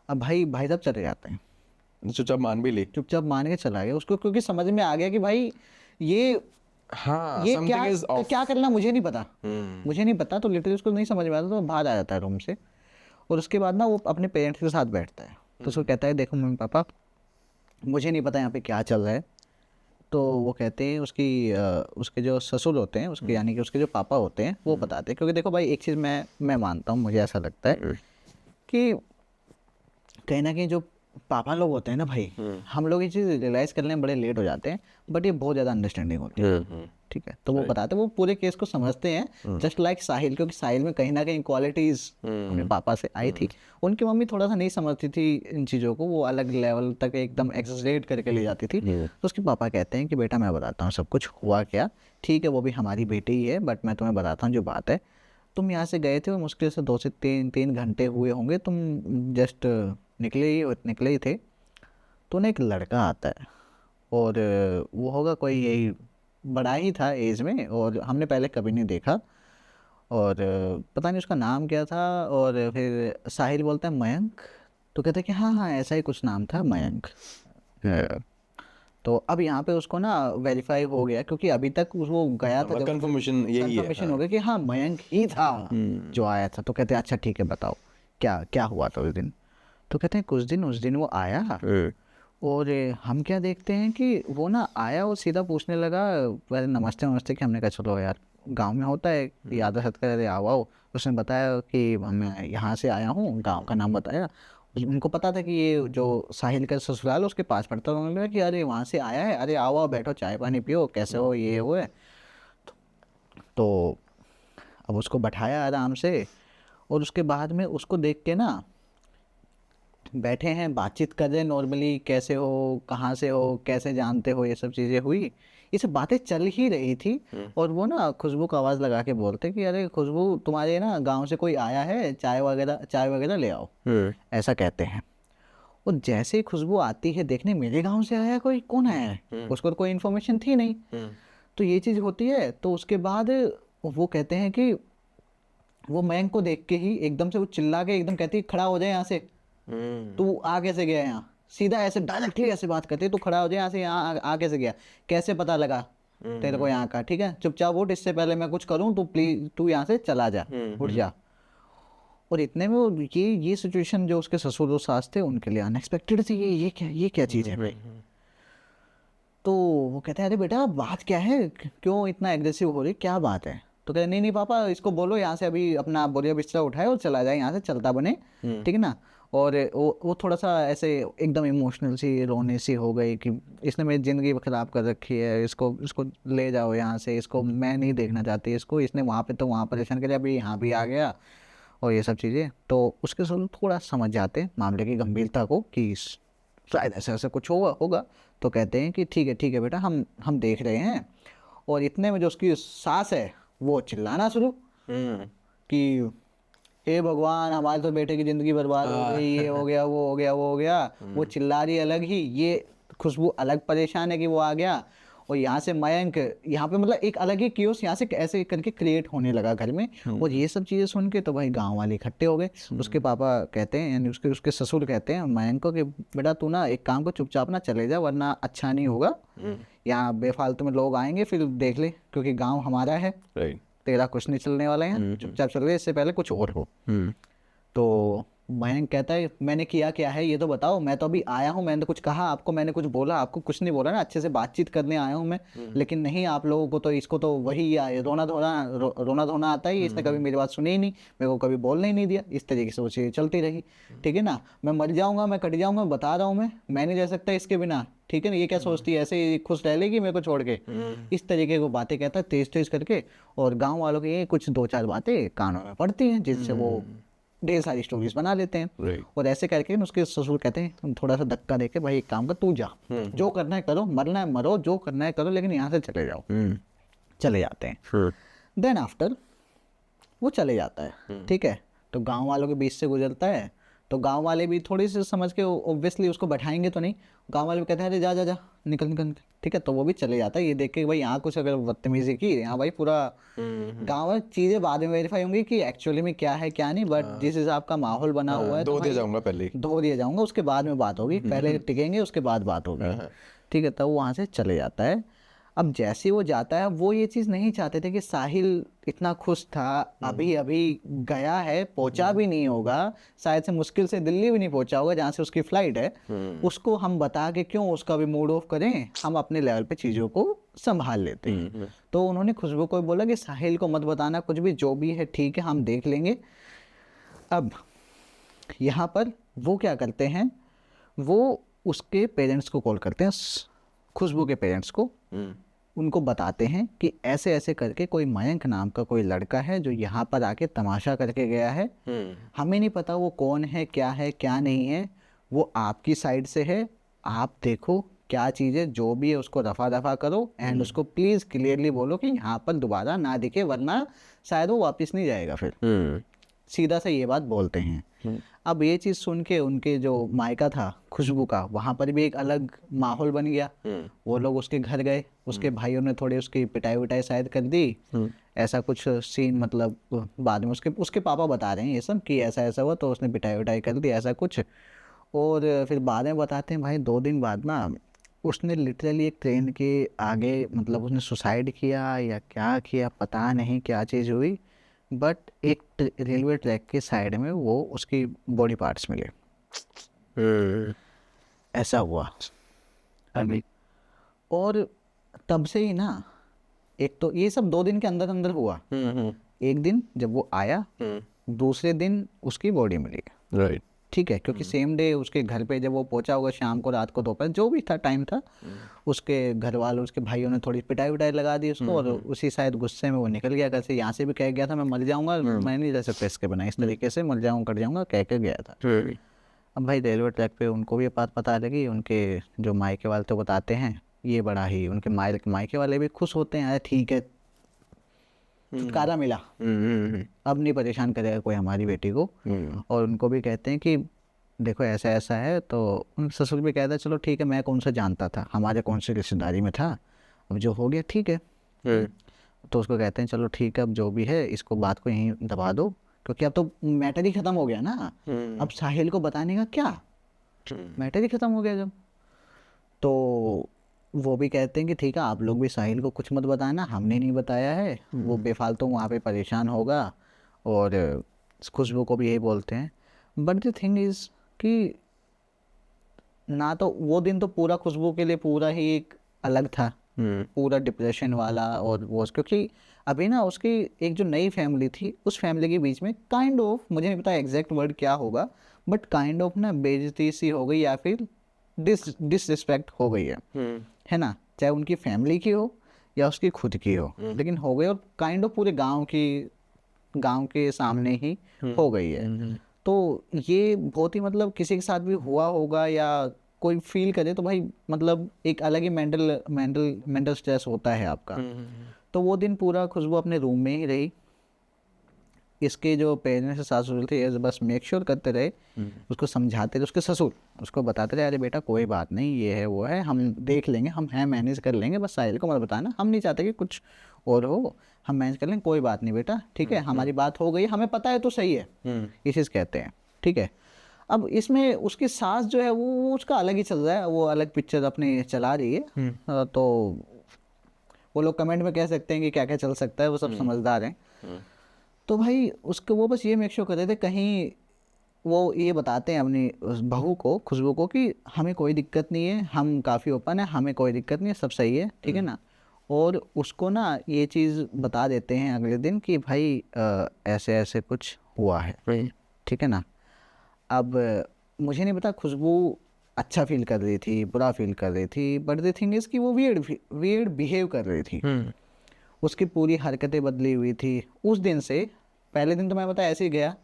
अब भाई साहब चले जाते हैं, चुपचाप मान भी ली, चुपचाप मान के चला गया उसको, क्योंकि समझ में आ गया कि भाई ये क्या करना मुझे नहीं पता, मुझे नहीं पता। तो लिटरली उसको नहीं समझ में आता, तो बाहर आ जाता है रूम से। और उसके बाद ना वो अपने पेरेंट्स के साथ बैठता है, तो उसको कहता है देखो मम्मी पापा, मुझे नहीं पता यहाँ पे क्या चल रहा है, तो वो कहते हैं उसके जो ससुर होते हैं उसके, यानी कि उसके जो पापा होते हैं, वो बताते हैं। क्योंकि देखो भाई, एक चीज़ मैं मानता हूँ, मुझे ऐसा लगता है कि कहीं ना कहीं जो पापा लोग होते हैं ना भाई, हम लोग ये चीज़ रियलाइज़ करने में बड़े लेट हो जाते हैं, बट ये बहुत ज़्यादा अंडरस्टैंडिंग होती है। ठीक है, तो वो बताते हैं, वो पूरे केस को समझते हैं, जस्ट लाइक साहिल। क्योंकि साहिल में कहीं ना कहीं क्वालिटीज़ अपने पापा से आई थी। उनकी मम्मी थोड़ा सा नहीं समझती थी इन चीज़ों को, वो अलग लेवल तक एकदम एक्सजरेट करके ले जाती थी। तो उसके पापा कहते हैं कि बेटा मैं बताता हूँ सब कुछ हुआ क्या, ठीक है वो भी हमारी बेटी ही है, बट मैं तुम्हें बताता हूँ जो बात है। तुम यहाँ से गए थे और मुश्किल से 2 से 3 घंटे हुए होंगे, तुम जस्ट निकले ही थे, तो ना एक लड़का आता है, और वो होगा कोई यही बड़ा ही था एज में, और हमने पहले कभी नहीं देखा, और पता नहीं उसका नाम क्या था। और फिर साहिल बोलता है मयंक, तो कहते हैं कि हाँ हाँ ऐसा ही कुछ नाम था, मयंक। तो अब यहाँ पे उसको ना वेरीफाई हो गया, क्योंकि अभी तक वो गया था, कंफर्मेशन यही है। कंफर्मेशन हो गया कि हाँ मयंक ही था जो आया था। तो कहते हैं अच्छा ठीक है बताओ क्या क्या हुआ था उस दिन। तो कहते हैं उस दिन वो आया, और हम क्या देखते हैं कि वो ना आया और सीधा पूछने लगा, पहले नमस्ते नमस्ते, कि हमने कहा चलो यार गांव में होता है याद सत्कार, अरे आओ आओ। उसने बताया कि मैं यहाँ से आया हूँ, गांव का नाम बताया। उनको पता था कि ये जो साहिल का ससुराल उसके पास पड़ता, उन्होंने लगा कि अरे वहाँ से आया है, अरे आओ आओ बैठो चाय पानी पियो, कैसे हो, ये वो है। तो अब उसको बैठाया आराम से, और उसके बाद में उसको देख के ना बैठे हैं, बातचीत कर रहे हैं नॉर्मली, कैसे हो, कहाँ से हो, कैसे जानते हो, ये सब चीज़ें हुई, ये सब बातें चल ही रही थी। और वो ना खुशबू को आवाज़ लगा के बोलते कि अरे खुशबू तुम्हारे ना गांव से कोई आया है, चाय वगैरह ले आओ, ऐसा कहते हैं। और जैसे ही खुशबू आती है देखने, मेरे गांव से आया कोई, कौन आया है, उसको तो कोई इन्फॉर्मेशन थी नहीं। तो ये चीज़ होती है। तो उसके बाद वो कहते हैं कि वो मयंक को देख के ही एकदम से वो चिल्ला के एकदम कहती है खड़ा हो जाए यहाँ से, तू आ कैसे गया यहाँ, सीधा ऐसे डायरेक्टली ऐसे बात करते, तू खड़ा हो जाए यहाँ से, यहाँ आ कैसे गया, कैसे पता लगा तेरे को यहाँ का, ठीक है चुपचाप उठ, इससे पहले मैं कुछ करूँ तू प्लीज तू यहाँ से चला जा, उठ जा। और इतने में वो ये सिचुएशन जो उसके ससुर और सास थे उनके लिए अनएक्सपेक्टेड थी। ये क्या चीज़ है भाई। तो वो कहते हैं अरे बेटा बात क्या है, क्यों इतना एग्रेसिव हो रही, क्या बात है। तो कहते नहीं नहीं पापा, इसको बोलो यहाँ से अभी अपना बोरिया बिस्तरा उठाए और चला जाए यहाँ से, चलता बने, ठीक है ना। और वो थोड़ा सा ऐसे एकदम इमोशनल सी रोने सी हो गई कि इसने मेरी ज़िंदगी ख़राब कर रखी है, इसको ले जाओ यहाँ से, इसको मैं नहीं देखना चाहती इसको, इसने वहाँ पे तो वहाँ परेशान कर, अभी यहाँ भी आ गया, और ये सब चीज़ें। तो उसके साथ थोड़ा समझ जाते मामले की गंभीरता को कि शायद ऐसा ऐसा कुछ होगा। तो कहते हैं कि ठीक है बेटा, हम देख रहे हैं। और इतने में जो उसकी सास है वो चिल्लाना शुरू कि हे भगवान हमारे तो बेटे की ज़िंदगी बर्बाद हो गई, ये हो गया वो हो गया वो हो गया। वो चिल्ला रही अलग ही, ये खुशबू अलग परेशान है कि वो आ गया। और यहाँ से मयंक यहाँ पे मतलब एक अलग ही क्यूस यहाँ से ऐसे करके क्रिएट होने लगा घर में। और ये सब चीज़ें सुन के तो भाई गांव वाले इकट्ठे हो गए। उसके पापा कहते हैं, यानी उसके ससुर कहते हैं मयंक को कि बेटा तू ना एक काम को चुपचाप ना चले जा, वरना अच्छा नहीं होगा, यहाँ बेफालतू में लोग आएंगे फिर देख ले, क्योंकि गाँव हमारा है, तेरा कुछ नहीं चलने वाला है, चुपचाप चल रहे, इससे पहले कुछ और हो। तो मयंक कहता है मैंने किया क्या है ये तो बताओ, मैं तो अभी आया हूँ, मैंने तो कुछ कहा आपको, मैंने कुछ बोला आपको, कुछ नहीं बोला ना, अच्छे से बातचीत करने आया हूँ मैं। लेकिन नहीं, आप लोगों को तो इसको तो वही रोना धोना आता ही, इसने कभी मेरी बात सुनी ही नहीं, मेरे को कभी बोलने ही नहीं दिया, इस तरीके से वो चीज़ें चलती रही, ठीक है ना। मैं मर जाऊँगा, मैं कट जाऊँगा, बता रहा हूँ मैं नहीं रह सकता इसके बिना, ठीक है ना। ये क्या सोचती है, ऐसे ही खुश रह लेगी मेरे को छोड़ के, इस तरीके को बातें कहता है तेज करके। और गाँव वालों की ये कुछ 2-4 बातें कानों में पड़ती हैं, जिससे वो ढेर सारी स्टोरीज बना लेते हैं। और ऐसे करके उसके ससुर कहते हैं थोड़ा सा धक्का देके भाई एक काम कर, तू जा, जो करना है करो, मरना है मरो, जो करना है करो, लेकिन यहाँ से चले जाओ। चले जाते हैं। देन आफ्टर वो चले जाता है, ठीक है। तो गांव वालों के बीच से गुजरता है, तो गांव वाले भी थोड़ी सी समझ के ऑब्वियसली उसको बैठाएंगे तो नहीं, गांव वाले भी कहते हैं अरे जा जा जा निकल, ठीक है। तो वो भी चले जाता है, ये देख के भाई यहाँ कुछ अगर बदतमीजी की, यहाँ भाई पूरा गाँव में चीज़ें बाद में वेरीफाई होंगी कि एक्चुअली में क्या है क्या नहीं, बट जिस हिसाब का माहौल बना हुआ है धो दिया जाऊंगा उसके बाद में बात होगी, पहले टिकेंगे उसके बाद बात होगी, ठीक है। तब वो वहाँ से चले जाता है। अब जैसे वो जाता है, वो ये चीज़ नहीं चाहते थे कि साहिल इतना खुश था, अभी अभी गया है, पहुंचा भी नहीं होगा, शायद से मुश्किल से दिल्ली भी नहीं पहुंचा होगा जहाँ से उसकी फ्लाइट है, उसको हम बता के क्यों उसका भी मूड ऑफ करें, हम अपने लेवल पे चीज़ों को संभाल लेते हैं। तो उन्होंने खुशबू को बोला कि साहिल को मत बताना कुछ भी, जो भी है ठीक है, हम देख लेंगे। अब यहाँ पर वो क्या करते हैं, वो उसके पेरेंट्स को कॉल करते हैं, खुशबू के पेरेंट्स को, उनको बताते हैं कि ऐसे ऐसे करके कोई मयंक नाम का कोई लड़का है जो यहाँ पर आके तमाशा करके गया है, हमें नहीं पता वो कौन है क्या नहीं है, वो आपकी साइड से है, आप देखो क्या चीज़ है, जो भी है उसको रफा दफा करो, एंड उसको प्लीज़ क्लियरली बोलो कि यहाँ पर दोबारा ना दिखे, वरना शायद वो वापस नहीं जाएगा फिर। सीधा सा ये बात बोलते हैं। अब ये चीज़ सुन के उनके जो मायका था खुशबू का, वहाँ पर भी एक अलग माहौल बन गया। वो लोग उसके घर गए, उसके भाइयों ने थोड़ी उसकी पिटाई विटाई शायद कर दी, ऐसा कुछ सीन, मतलब बाद में उसके पापा बता रहे हैं ये सब कि ऐसा ऐसा हुआ, तो उसने पिटाई विटाई कर दी ऐसा कुछ। और फिर बाद में बताते हैं भाई 2 दिन बाद ना उसने लिटरली एक ट्रेन के आगे, मतलब उसने सुसाइड किया या क्या किया पता नहीं क्या चीज़ हुई, बट एक रेलवे ट्रैक के साइड में वो उसकी बॉडी पार्ट्स मिले, ऐसा हुआ अभी। और तब से ही ना, एक तो ये सब 2 दिन के अंदर अंदर हुआ। एक दिन जब वो आया, दूसरे दिन उसकी बॉडी मिली, राइट, ठीक है, क्योंकि सेम डे उसके घर पे जब वो पहुंचा होगा, शाम को, रात को, दोपहर, जो भी था टाइम था, उसके घर वालों, उसके भाइयों ने थोड़ी पिटाई विटाई लगा दी उसको, और उसी शायद गुस्से में वो निकल गया घर से। यहाँ से भी कह गया था मैं मर जाऊंगा, मैं नहीं रह सकता इसके बिना, इस तरीके से मर जाऊंगा, कट जाऊंगा, कह के गया था। अब भाई रेलवे ट्रैक पे उनको भी ये बात पता लगी, उनके जो मायके वाले तो बताते हैं, ये बड़ा ही उनके मायके वाले भी खुश होते हैं, अरे ठीक है छुटकारा मिला, अब नहीं परेशान करेगा कोई हमारी बेटी को। और उनको भी कहते हैं कि देखो ऐसा ऐसा है, तो उन ससुर भी कहता है चलो ठीक है, मैं कौन सा जानता था, हमारे कौन सी रिश्तेदारी में था, अब जो हो गया ठीक है। तो उसको कहते हैं चलो ठीक है, अब जो भी है इसको बात को यहीं दबा दो, क्योंकि अब तो मैटर ही ख़त्म हो गया ना, अब साहिल को बताने का क्या, मैटर ही ख़त्म हो गया जब। तो वो भी कहते हैं कि ठीक है, आप लोग भी साहिल को कुछ मत बताना, हमने नहीं बताया है, वो बेफालतू वहाँ पे परेशान होगा। और खुशबू को भी यही बोलते हैं। बट द थिंग इज़ कि ना तो वो दिन तो पूरा खुशबू के लिए पूरा ही एक अलग था, पूरा डिप्रेशन वाला, और वो क्योंकि अभी ना उसकी एक जो नई फैमिली थी, उस फैमिली के बीच में काइंड ऑफ, मुझे नहीं पता एग्जैक्ट वर्ड क्या होगा, बट काइंड ऑफ ना बेइज्जती सी हो गई, या फिर डिसरिस्पेक्ट हो गई है ना, चाहे उनकी फैमिली की हो या उसकी खुद की हो, लेकिन हो गई, और काइंड ऑफ पूरे गांव के सामने ही हो गई है। तो ये बहुत ही, मतलब किसी के साथ भी हुआ होगा या कोई फील करे तो भाई, मतलब एक अलग ही मेंटल स्ट्रेस होता है आपका। तो वो दिन पूरा खुशबू अपने रूम में ही रही, इसके जो पेरेंट्स सासुर थे बस मेक श्योर करते रहे, उसको समझाते रहे, उसके ससुर उसको बताते रहे, अरे बेटा कोई बात नहीं, ये है वो है, हम देख लेंगे, हम हैं मैनेज कर लेंगे, बस साहिल को मत बताना, हम नहीं चाहते कि कुछ और हो, हम मैनेज कर लेंगे, कोई बात नहीं बेटा, ठीक है, हमारी बात हो गई, हमें पता है तो सही है, ये चीज़ कहते हैं, ठीक है। अब इसमें उसकी सास जो है वो उसका अलग ही चल रहा है, वो अलग पिक्चर अपनी चला रही है। तो वो लोग कमेंट में कह सकते हैं कि क्या क्या चल सकता है, वो सब समझदार हैं। तो भाई उसको वो बस ये मेक श्योर कर रहे थे, कहीं वो ये बताते हैं अपनी उस बहू को, खुशबू को, कि हमें कोई दिक्कत नहीं है, हम काफ़ी ओपन है, हमें कोई दिक्कत नहीं है, सब सही है, ठीक है ना। और उसको ना ये चीज़ बता देते हैं अगले दिन कि भाई ऐसे ऐसे कुछ हुआ है, ठीक है ना। अब मुझे नहीं पता खुशबू अच्छा फील कर रही थी, बुरा फील कर रही थी, बट द थिंग इज़ कि वो वियर्ड बिहेव कर रही थी, उसकी पूरी हरकतें बदली हुई थी उस दिन से। पहले दिन तो मैं पता ऐसे ही गया,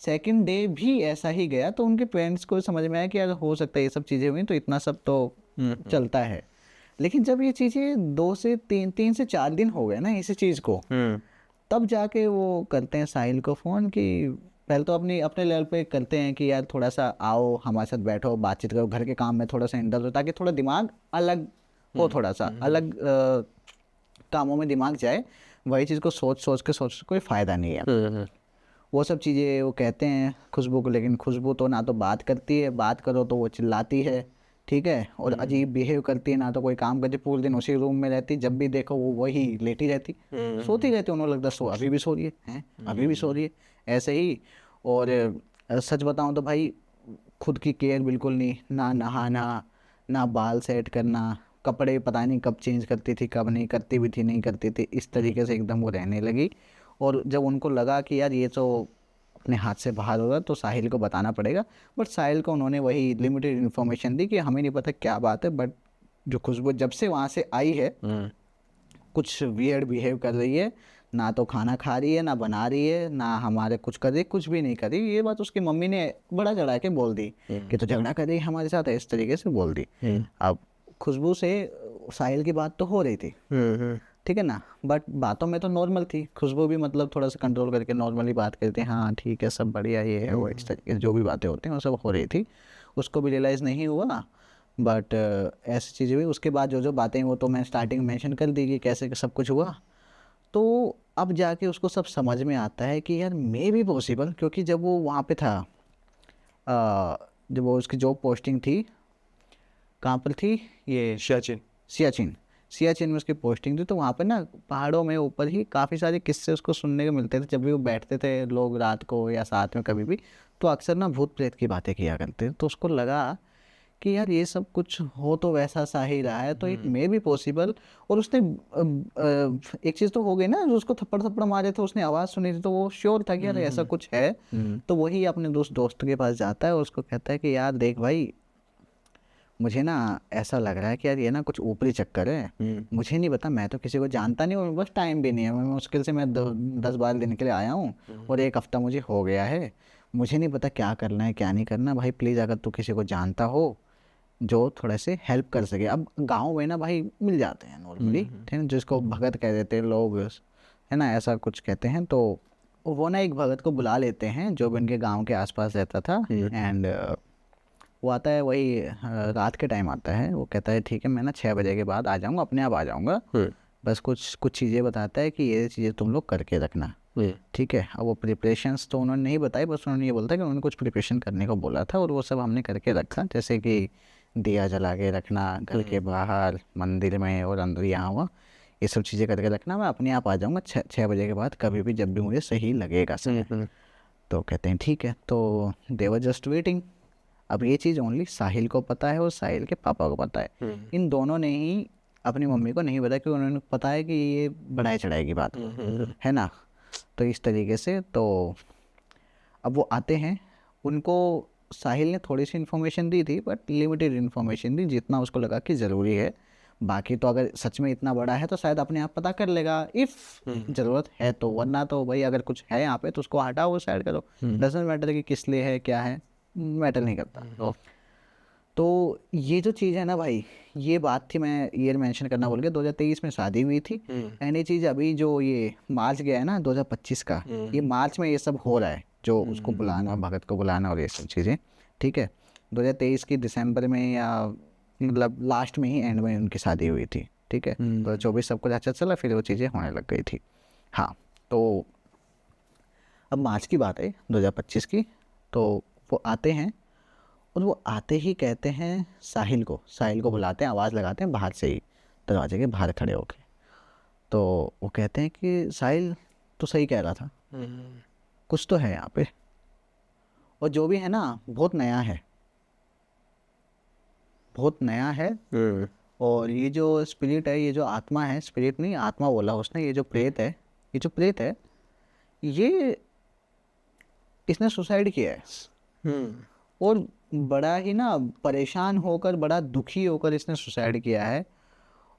सेकंड डे भी ऐसा ही गया, तो उनके पेरेंट्स को समझ में आया कि यार हो सकता है ये सब चीज़ें हुई, तो इतना सब तो चलता है। लेकिन जब ये चीज़ें 2 से 3 से 4 दिन हो गए ना इसी चीज़ को, तब जाके वो करते हैं साहिल को फ़ोन, कि पहले तो अपने लेवल पे करते हैं कि यार थोड़ा सा आओ हमारे साथ बैठो, बातचीत करो, घर के काम में थोड़ा सा इंडल्ज हो, ताकि थोड़ा दिमाग अलग हो, थोड़ा सा अलग कामों में दिमाग जाए, वही चीज़ को सोच के कोई फ़ायदा नहीं है। वो सब चीज़ें वो कहते हैं खुशबू को, लेकिन खुशबू तो ना तो बात करती है, बात करो तो वो चिल्लाती है, ठीक है, और अजीब बिहेव करती है, ना तो कोई काम करती, पूरे दिन उसी रूम में रहती, जब भी देखो वो वही लेटी रहती, सोती रहती, उन्होंने लगता सो अभी भी सो रही है, अभी भी सो रही है ऐसे ही। और सच बताऊं तो भाई खुद की केयर बिल्कुल नहीं, ना नहाना, ना बाल सेट करना, कपड़े पता नहीं कब चेंज करती थी कब नहीं करती भी थी, नहीं करती थी, इस तरीके से एकदम वो रहने लगी। और जब उनको लगा कि यार ये तो अपने हाथ से बाहर हो रहा है तो साहिल को बताना पड़ेगा, बट साहिल को उन्होंने वही लिमिटेड इन्फॉर्मेशन दी कि हमें नहीं पता क्या बात है, बट जो खुशबू जब से वहाँ से आई है कुछ वियर्ड बिहेव कर रही है, ना तो खाना खा रही है, ना बना रही है, ना हमारे कुछ कर रही है, कुछ भी नहीं कर रही। ये बात उसकी मम्मी ने बड़ा चढ़ा के बोल दी कि तो झगड़ा कर रही है हमारे साथ, इस तरीके से बोल दी। अब खुशबू से साहिल की बात तो हो रही थी, ठीक है ना, बट बातों में तो नॉर्मल थी, खुशबू भी मतलब थोड़ा सा कंट्रोल करके नॉर्मली बात करती है, हाँ ठीक है सब बढ़िया ये है वो, इस तरीके से जो भी बातें होती हैं वो सब हो रही थी। उसको भी रियलाइज़ नहीं हुआ, बट ऐसी चीज़ें हुई। उसके बाद जो जो बातें वो तो मैं स्टार्टिंग में मेंशन कर दी कि कैसे सब कुछ हुआ। तो अब जाके उसको सब समझ में आता है कि यार मे भी पॉसिबल, क्योंकि जब वो वहाँ पे था जब वो उसकी जॉब पोस्टिंग थी, कहाँ पर थी ये, सियाचिन सियाचिन में उसकी पोस्टिंग थी, तो वहाँ पर ना पहाड़ों में ऊपर ही काफ़ी सारे किस्से उसको सुनने को मिलते थे। जब भी वो बैठते थे लोग रात को या साथ में कभी भी, तो अक्सर ना भूत प्रेत की बातें किया करते थे। तो उसको लगा कि यार ये सब कुछ हो तो वैसा सा ही रहा है, तो इट मे बी पॉसिबल। और उसने एक चीज़ तो हो गई ना, जो उसको थप्पड़ थप्पड़ मारे थे, उसने आवाज़ सुनी थी, तो वो श्योर था कि यार ऐसा कुछ है। तो वही अपने दोस्त के पास जाता है और उसको कहता है कि यार देख भाई, मुझे ना ऐसा लग रहा है कि यार ये ना कुछ ऊपरी चक्कर है, मुझे नहीं पता, मैं तो किसी को जानता नहीं, और बस टाइम भी नहीं है, मैं मुश्किल से मैं 10-12 दिन के लिए आया हूँ और 1 हफ्ता मुझे हो गया है, मुझे नहीं पता क्या करना है क्या नहीं करना। भाई प्लीज़ अगर तू किसी को जानता हो जो थोड़ा से हेल्प कर सके। अब गांव में ना भाई मिल जाते हैं नॉर्मली, ठीक है, जिसको भगत कह देते हैं लोग, है ना, ऐसा कुछ कहते हैं। तो वो ना एक भगत को बुला लेते हैं जो भी उनके गांव के आसपास रहता था, एंड वो आता है वही रात के टाइम आता है। वो कहता है ठीक है मैं ना 6 बजे के बाद आ जाऊँगा, अपने आप आ जाऊँगा, बस कुछ कुछ चीज़ें बताता है कि ये चीज़ें तुम लोग करके रखना, ठीक है। अब वो प्रिपरेशंस तो उन्होंने नहीं बताई, बस उन्होंने ये बोलता है कि उन्होंने कुछ प्रिपरेशन करने को बोला था, और वो सब हमने करके रखा, जैसे कि दिया जला के रखना घर के बाहर, मंदिर में और अंदर यहाँ हुआ, ये सब चीज़ें करके रखना, मैं अपने आप आ जाऊँगा 6 बजे के बाद, कभी भी जब भी मुझे सही लगेगा सर। तो कहते हैं ठीक है। तो दे वर जस्ट वेटिंग। अब ये चीज़ ओनली साहिल को पता है और साहिल के पापा को पता है, इन दोनों ने ही अपनी मम्मी को नहीं बताया, क्योंकि उन्होंने पता है कि ये बढ़ाई चढ़ाई की बात है ना। तो इस तरीके से तो अब वो आते हैं, उनको साहिल ने थोड़ी सी इन्फॉर्मेशन दी थी, बट लिमिटेड इन्फॉर्मेशन दी, जितना उसको लगा कि ज़रूरी है। बाकी तो अगर सच में इतना बड़ा है तो शायद अपने आप पता कर लेगा इफ़ ज़रूरत है तो, वरना तो भाई अगर कुछ है यहाँ पे तो उसको हटाओ, साइड करो, डजेंट मैटर कि किस लिए है क्या है, मैटर नहीं करता। तो ये जो चीज़ है ना भाई, ये बात थी, मैं ईयर मेंशन करना भूल गया, 2023 में शादी हुई थी, एंड ये चीज़ अभी जो ये मार्च गया है ना 2025 का, ये मार्च में ये सब हो रहा है, जो उसको बुलाना, भगत को बुलाना और ये सब चीज़ें, ठीक है। 2023 की दिसंबर में या मतलब लास्ट में ही, एंड में उनकी शादी हुई थी, ठीक है। 2024 सब कुछ अच्छा चला, फिर वो चीज़ें होने लग गई थी। हाँ, तो अब मार्च की बात है 2025 की। तो वो आते हैं और वो आते ही कहते हैं साहिल को बुलाते हैं, आवाज़ लगाते हैं बाहर से ही, दरवाजे के बाहर खड़े होके। तो वो कहते हैं कि साहिल तो सही कह रहा था, कुछ तो है यहाँ पे, और जो भी है ना बहुत नया है, बहुत नया है। और ये जो स्पिरिट है, ये जो आत्मा है, स्पिरिट नहीं आत्मा बोला उसने, ये जो प्रेत है, ये जो प्रेत है, ये इसने सुसाइड किया है, और बड़ा ही ना परेशान होकर, बड़ा दुखी होकर इसने सुसाइड किया है।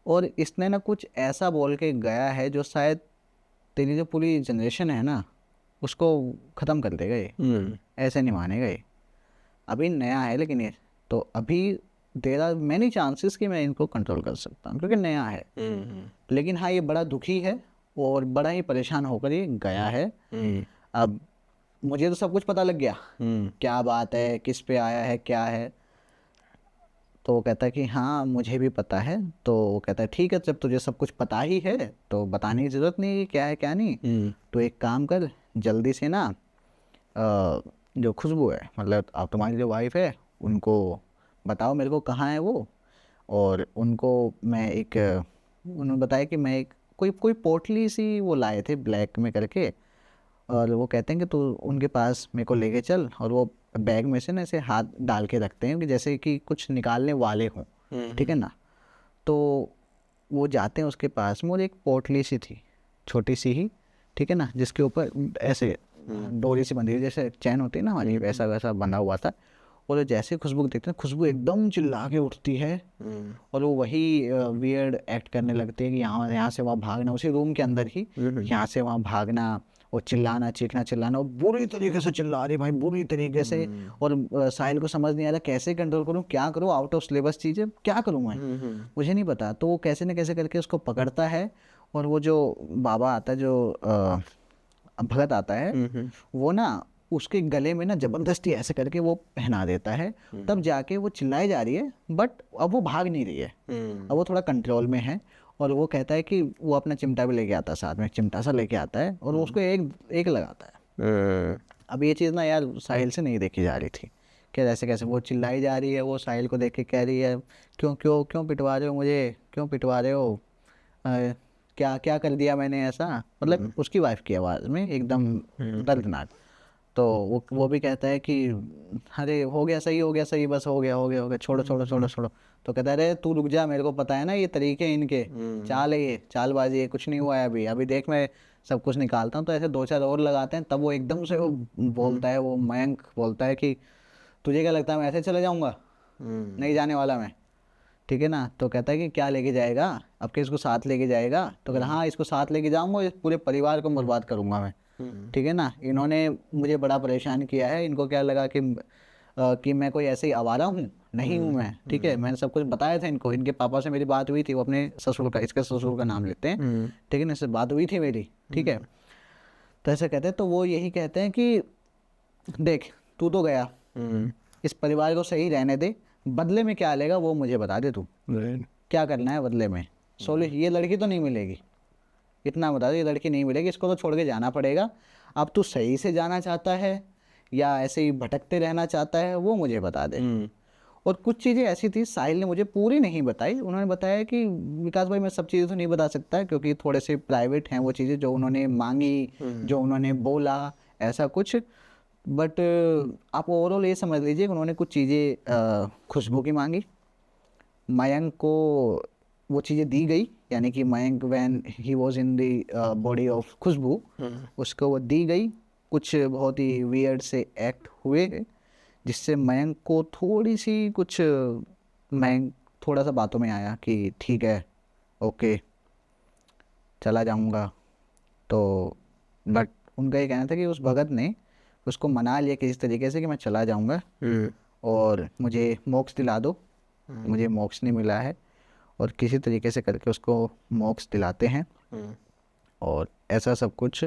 और इसने ना कुछ ऐसा बोल के गया है जो शायद तेरी जो पूरी जनरेशन है ना उसको ख़त्म कर देगा ये, ऐसे नहीं मानेगा ये। अभी नया है लेकिन ये, तो अभी देयर आर मैनी चांसेस कि मैं इनको कंट्रोल कर सकता हूँ, क्योंकि नया है। लेकिन हाँ, ये बड़ा दुखी है और बड़ा ही परेशान होकर ये गया है। अब मुझे तो सब कुछ पता लग गया, क्या बात है, किस पे आया है, क्या है। तो वो कहता है कि हाँ मुझे भी पता है। तो वो कहता है ठीक है, जब तुझे सब कुछ पता ही है तो बताने की ज़रूरत नहीं है क्या है क्या नहीं। तो एक काम कर, जल्दी से ना जो खुशबू है, मतलब आप तुम्हारी जो वाइफ है, उनको बताओ मेरे को कहाँ है वो। और उनको मैं एक उन्होंने बताया कि मैं एक कोई कोई पोटली सी वो लाए थे ब्लैक में करके, और वो कहते हैं कि तू उनके पास मेरे को लेके चल, और वो बैग में से ना ऐसे हाथ डाल के रखते हैं कि जैसे कि कुछ निकालने वाले हों, ठीक है ना। तो वो जाते हैं उसके पास में, और एक पोटली सी थी छोटी सी ही, ठीक है ना, जिसके ऊपर ऐसे डोरी से बंधी हुई जैसे चैन होती है ना हमारी, वैसा वैसा बंधा हुआ था। और वो जैसे खुशबू को देखते हैं, खुशबू एकदम चिल्ला के उठती है, और वो वही वियर्ड एक्ट करने लगते हैं कि यहाँ यहाँ से वहाँ भागना, उसी रूम के अंदर ही यहाँ से वहाँ भागना, और चिल्लाना चीखना चिल्लाना, और बुरी तरीके से चिल्ला रहे भाई, बुरी तरीके से। और साहिल को समझ नहीं आ रहा कैसे कंट्रोल करूँ, क्या करूँ, आउट ऑफ सिलेबस चीज़ें क्या करूँ मैं, मुझे नहीं पता। तो वो कैसे न कैसे करके उसको पकड़ता है, और वो जो बाबा आता है, जो भगत आता है, वो ना उसके गले में ना जबरदस्ती ऐसे करके वो पहना देता है। तब जाके वो चिल्लाई जा रही है, बट अब वो भाग नहीं रही है, अब वो थोड़ा कंट्रोल में है। और वो कहता है कि वो अपना चिमटा भी लेके आता है, साथ में चिमटा सा लेके आता है, और वो उसको एक एक लगाता है। अब ये चीज़ ना यार साहिल से नहीं देखी जा रही थी, क्या ऐसे कैसे वो चिल्लाई जा रही है, वो साहिल को देख के कह रही है क्यों क्यों क्यों पिटवा रहे हो मुझे, क्यों पिटवा रहे हो, क्या क्या कर दिया मैंने ऐसा, मतलब उसकी वाइफ की आवाज़ में एकदम दर्दनाक। तो वो भी कहता है कि अरे हो गया सही, बस हो गया, छोड़ो छोड़ो छोड़ो छोड़ो। तो कहता है अरे तू रुक जा, मेरे को पता है ना ये तरीके हैं इनके, चाल है ये चालबाजी है, कुछ नहीं हुआ है अभी, अभी देख मैं सब कुछ निकालता हूँ। तो ऐसे 2-4 और लगाते हैं, तब वो एकदम से वो बोलता है, वो मयंक बोलता है कि तुझे क्या लगता है मैं ऐसे चले जाऊँगा, नहीं जाने वाला मैं, ठीक है ना। तो कहता है कि क्या लेके जाएगा, अब के इसको साथ लेके जाएगा। तो कहता हाँ इसको साथ लेके जाऊँगा, इस पूरे परिवार को बर्बाद करूँगा मैं, ठीक है ना। इन्होंने मुझे बड़ा परेशान किया है, इनको क्या लगा कि मैं कोई ऐसे ही आवारा हूँ, नहीं हूँ मैं, ठीक है। मैंने सब कुछ बताया था इनको, इनके पापा से मेरी बात हुई थी, वो अपने ससुर का, इसके ससुर का नाम लेते हैं, ठीक है ना, इससे बात हुई थी मेरी, ठीक है। तो ऐसे कहते हैं, तो वो यही कहते हैं कि देख तू तो गया, इस परिवार को सही रहने दे, बदले में क्या लेगा वो मुझे बता दे, तू क्या करना है बदले में। सोल्यूशन, ये लड़की तो नहीं मिलेगी, इतना बता दो, ये लड़की नहीं मिलेगी, इसको तो छोड़ के जाना पड़ेगा। अब तू सही से जाना चाहता है या ऐसे ही भटकते रहना चाहता है, वो मुझे बता दे। और कुछ चीज़ें ऐसी थी साहिल ने मुझे पूरी नहीं बताई, उन्होंने बताया कि विकास भाई मैं सब चीज़ें तो नहीं बता सकता, क्योंकि थोड़े से प्राइवेट हैं वो चीज़ें जो उन्होंने मांगी, जो उन्होंने बोला, ऐसा कुछ। बट आप ओवरऑल ये समझ लीजिए कि उन्होंने कुछ चीज़ें खुशबू की मांगी, मयंक को वो चीज़ें दी गई, यानी कि Mayank when he was in the body of Khushboo, उसको वो दी गई। कुछ बहुत ही वियर्ड से एक्ट हुए, जिससे मयंक को थोड़ी सी कुछ मयंक थोड़ा सा बातों में आया कि ठीक है ओके चला जाऊंगा। तो बट उनका ये कहना था कि उस भगत ने उसको मना लिया किसी तरीके से कि मैं चला जाऊंगा और मुझे मोक्ष दिला दो, मुझे मोक्ष नहीं मिला है, और किसी तरीके से करके उसको मोक्ष दिलाते हैं, और ऐसा सब कुछ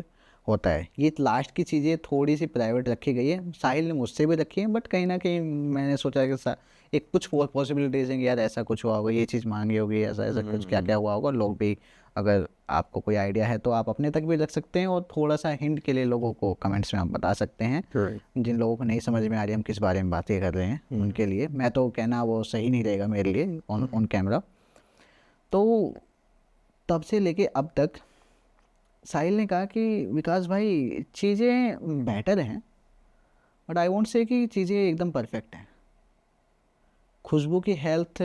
होता है। ये लास्ट की चीज़ें थोड़ी सी प्राइवेट रखी गई है, साहिल ने मुझसे भी रखी है, बट कहीं ना कहीं मैंने सोचा कि एक कुछ पॉसिबिलिटीज हैं कि यार ऐसा कुछ हुआ होगा, ये चीज़ मांगी होगी, ऐसा ऐसा कुछ क्या क्या हुआ होगा। लोग भी, अगर आपको कोई आइडिया है तो आप अपने तक भी रख सकते हैं, और थोड़ा सा हिंट के लिए लोगों को कमेंट्स में आप बता सकते हैं। जिन लोगों को नहीं समझ में आ रही हम किस बारे में बातें कर रहे हैं उनके लिए, मैं तो कहना वो सही नहीं रहेगा मेरे लिए ऑन कैमरा। तो तब से लेके अब तक साहिल ने कहा कि विकास भाई चीज़ें बेटर हैं, बट आई वोंट से कि चीज़ें एकदम परफेक्ट हैं। खुशबू की हेल्थ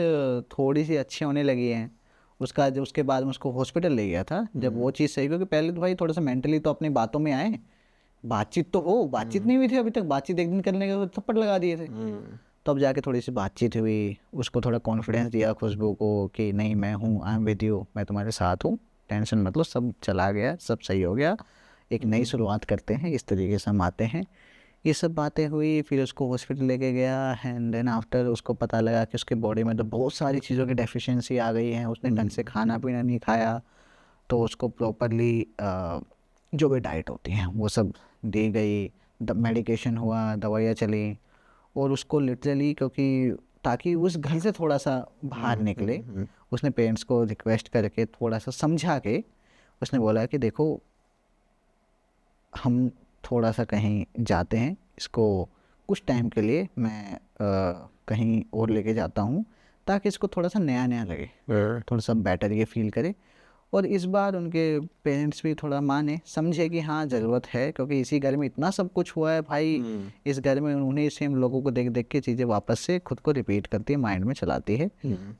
थोड़ी सी अच्छी होने लगी है, उसके बाद मैं उसको हॉस्पिटल ले गया था जब वो चीज़ सही, क्योंकि पहले तो भाई थोड़ा सा मेंटली तो अपनी बातों में आए, बातचीत तो हो, बातचीत नहीं हुई थी अभी तक, बातचीत एक दिन करने के थप्पड़ लगा दिए थे। तब जाके थोड़ी सी बातचीत हुई, उसको थोड़ा कॉन्फिडेंस दिया खुशबू को कि नहीं मैं हूँ, आई एम विद यू, मैं तुम्हारे साथ हूँ, टेंशन मत लो, सब चला गया, सब सही हो गया, एक नई शुरुआत करते हैं, इस तरीके से हम आते हैं। ये सब बातें हुई, फिर उसको हॉस्पिटल लेके गया, एंड देन आफ्टर उसको पता लगा कि उसके बॉडी में तो बहुत सारी चीज़ों की डेफिशिएंसी आ गई है, उसने ढंग से खाना पीना नहीं खाया, तो उसको प्रॉपरली जो भी डाइट होती है वो सब दी गई, मेडिकेशन हुआ, दवाइयाँ चली, और उसको लिटरली, क्योंकि ताकि उस घर से थोड़ा सा बाहर निकले, उसने पेरेंट्स को रिक्वेस्ट करके थोड़ा सा समझा के उसने बोला कि देखो हम थोड़ा सा कहीं जाते हैं, इसको कुछ टाइम के लिए मैं कहीं और लेके जाता हूँ ताकि इसको थोड़ा सा नया नया लगे, थोड़ा सा बेटर ये फील करे। और इस बार उनके पेरेंट्स भी थोड़ा माने समझे कि हाँ ज़रूरत है, क्योंकि इसी घर में इतना सब कुछ हुआ है भाई। इस घर में उन्हीं सेम लोगों को देख देख के चीज़ें वापस से खुद को रिपीट करती है, माइंड में चलाती है,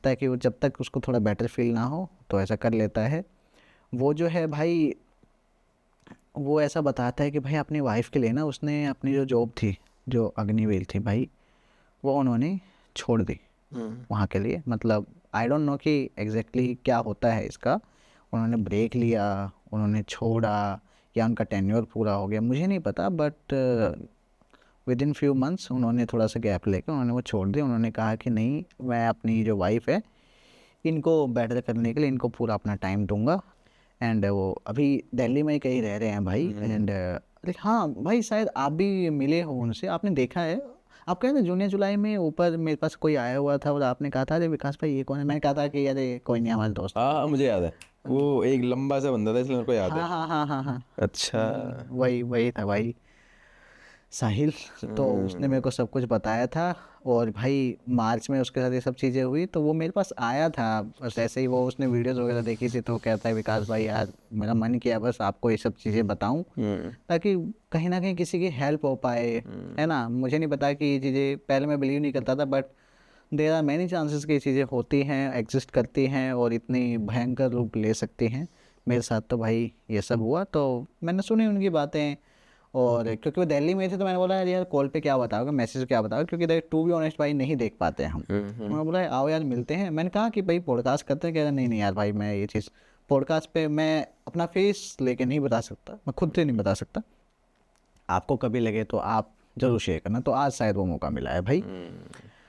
ताकि वो जब तक उसको थोड़ा बेटर फील ना हो तो ऐसा कर लेता है। वो जो है भाई, वो ऐसा बताता है कि भाई अपनी वाइफ के लिए ना उसने अपनी जो जॉब थी, जो अग्निवीर थी भाई, वो उन्होंने छोड़ दी वहाँ के लिए। मतलब आई डोंट नो कि एग्जैक्टली क्या होता है इसका, उन्होंने ब्रेक लिया, उन्होंने छोड़ा, या उनका टेन्योर पूरा हो गया, मुझे नहीं पता। But with in few months उन्होंने थोड़ा सा गैप लेकर उन्होंने वो छोड़ दी। उन्होंने कहा कि नहीं, मैं अपनी जो वाइफ है इनको बेटर करने के लिए इनको पूरा अपना टाइम दूंगा। एंड वो अभी दिल्ली में ही कहीं रह रहे हैं भाई। एंड हाँ भाई, शायद आप भी मिले हो उनसे, आपने देखा है। आप कह रहे जूनियर जुलाई में ऊपर मेरे पास कोई आया हुआ था और आपने कहा था अरे विकास भाई ये कौन है, मैंने कहा था कि अरे कोई नहीं, हमारे दोस्त। हाँ मुझे याद है, वो एक लंबा सा बंदा था इसलिए मेरे को याद है। हाँ हाँ हाँ हाँ हाँ, अच्छा। वही वही था भाई, साहिल। तो उसने मेरे को सब कुछ बताया था। और भाई मार्च में उसके साथ ये सब चीज़ें हुई तो वो मेरे पास आया था, बस ऐसे ही वो उसने वीडियोस वगैरह देखी थी तो कहता है विकास भाई यार मेरा मन किया बस आपको ये सब चीज़ें बताऊं ताकि कहीं ना कहीं किसी की हेल्प हो पाए, है ना। मुझे नहीं पता कि ये चीज़ें, पहले मैं बिलीव नहीं करता था, but there are many chances कि ये चीज़ें होती हैं, एग्जिस्ट करती हैं और इतनी भयंकर रूप ले सकती हैं। मेरे साथ तो भाई ये सब हुआ, तो मैंने सुनी उनकी बातें। और क्योंकि वो दिल्ली में थे तो मैंने बोला यार कॉल पे क्या बताओगे, मैसेज क्या बताओगे, क्योंकि टू बी ऑनेस्ट भाई नहीं देख पाते हम। उन्होंने बोला आओ यार मिलते हैं। मैंने कहा कि भाई पॉडकास्ट करते हैं, कह रहा नहीं नहीं यार भाई मैं ये चीज़ पॉडकास्ट पे मैं अपना फेस लेके नहीं बता सकता, मैं खुद से नहीं बता सकता। आपको कभी लगे तो आप ज़रूर शेयर करना। तो आज शायद वो मौका मिला है भाई।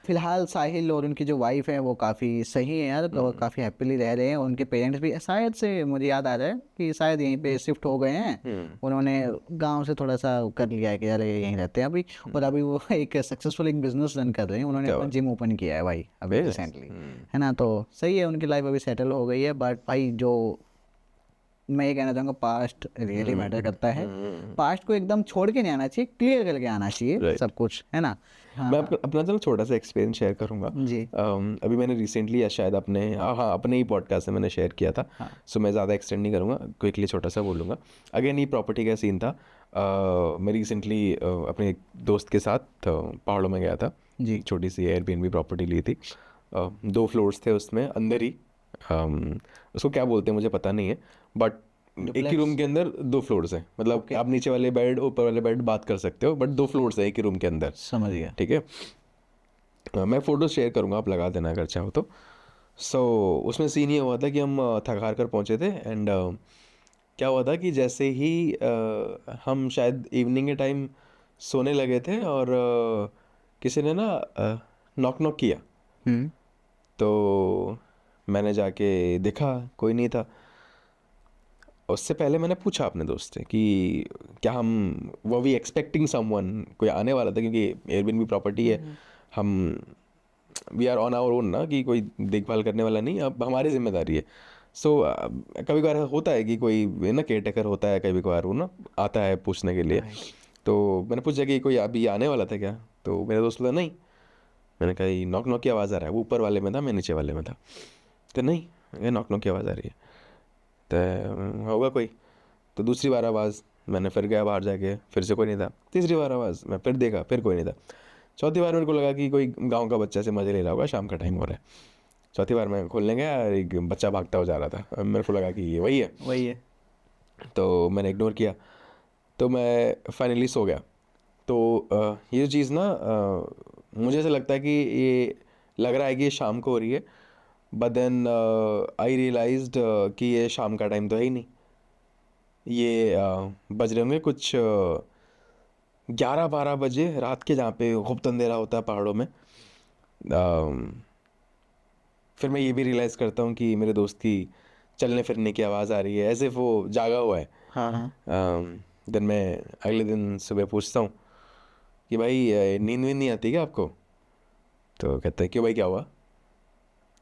फिलहाल साहिल और उनकी जो वाइफ है वो काफ़ी सही है यार, और काफ़ी हैप्पीली रह रहे हैं। उनके पेरेंट्स भी शायद से, मुझे याद आ रहा है कि शायद यहीं पे शिफ्ट हो गए हैं। उन्होंने गांव से थोड़ा सा कर लिया है कि यार ये यहीं रहते हैं अभी। और अभी वो एक सक्सेसफुल एक बिजनेस रन कर रहे हैं। उन्होंने अपना जिम ओपन किया है भाई अभी रिसेंटली, है ना। तो सही है, उनकी लाइफ अभी सेटल हो गई है। बट भाई जो मैं ये कहना चाहूँगा, पास्ट रियली मैटर करता है। पास्ट को एकदम छोड़ के नहीं आना चाहिए, क्लियर करके आना चाहिए सब कुछ, है ना। मैं अपना चलो छोटा सा एक्सपीरियंस शेयर करूँगा जी। अभी मैंने रिसेंटली या शायद अपने अपने ही पॉडकास्ट में मैंने शेयर किया था। सो मैं ज़्यादा एक्सटेंड नहीं करूँगा, क्विकली छोटा सा बोलूँगा। अगेन ये प्रॉपर्टी का सीन था। मैं रिसेंटली अपने एक दोस्त के साथ पहाड़ों में गया था जी। छोटी सी एयरबीएनबी प्रॉपर्टी ली थी। 2 फ्लोर्स थे उसमें अंदर ही। उसको क्या बोलते हैं मुझे पता नहीं है, बट एक ही रूम के अंदर 2 फ्लोर्स हैं। मतलब आप नीचे वाले बेड ऊपर वाले बेड बात कर सकते हो, बट 2 फ्लोर्स है एक ही रूम के अंदर। समझ गया। ठीक है। मैं फ़ोटो शेयर करूँगा, आप लगा देना अगर चाहो तो। सो उसमें सीन ये हुआ था कि हम थक हार कर पहुँचे थे। एंड क्या हुआ था कि जैसे ही हम शायद इवनिंग के टाइम सोने लगे थे और किसी ने ना नॉक नॉक किया। तो मैंने जाके देखा कोई नहीं था। उससे पहले मैंने पूछा अपने दोस्त से कि क्या हम वो वी एक्सपेक्टिंग समवन, कोई आने वाला था, क्योंकि एयरबीएनबी प्रॉपर्टी है, हम we are on our own ना, कि कोई देखभाल करने वाला नहीं, अब हमारी जिम्मेदारी है। सो कभी कभार होता है कि कोई ना केयर टेकर होता है, कभी कभार वो ना आता है पूछने के लिए। तो मैंने पूछा कि कोई अभी आने वाला था क्या, तो मेरा दोस्त बोला नहीं। मैंने कहा ये नॉक नॉक की आवाज़ आ रहा है, वो ऊपर वाले में था, मैं नीचे वाले में था। तो नहीं, ये नॉक नॉक की आवाज़ आ रही है, तो होगा कोई। तो दूसरी बार आवाज़, मैंने फिर गया बाहर जाके, फिर से कोई नहीं था। तीसरी बार आवाज़, मैं फिर देखा, फिर कोई नहीं था। चौथी बार मेरे को लगा कि कोई गांव का बच्चा से मज़े ले रहा होगा, शाम का टाइम हो रहा है। चौथी बार मैं खोलने गया, एक बच्चा भागता हो जा रहा था। अब मेरे को लगा कि ये वही है। तो मैंने इग्नोर किया, तो मैं फाइनली सो गया। तो ये चीज़ ना मुझे ऐसा लगता है कि ये लग रहा है कि ये शाम को हो रही है, बट देन आई रियलाइज्ड कि ये शाम का टाइम तो है ही नहीं। ये बज रहे होंगे कुछ 11-12 बजे रात के, जहाँ पे खूब अंधेरा होता है पहाड़ों में। फिर मैं ये भी रियलाइज़ करता हूँ कि मेरे दोस्त की चलने फिरने की आवाज़ आ रही है, ऐसे वो जागा हुआ है। देन मैं अगले दिन सुबह पूछता हूँ कि भाई नींद वींद नहीं आती क्या आपको? तो कहता है क्यों भाई क्या हुआ?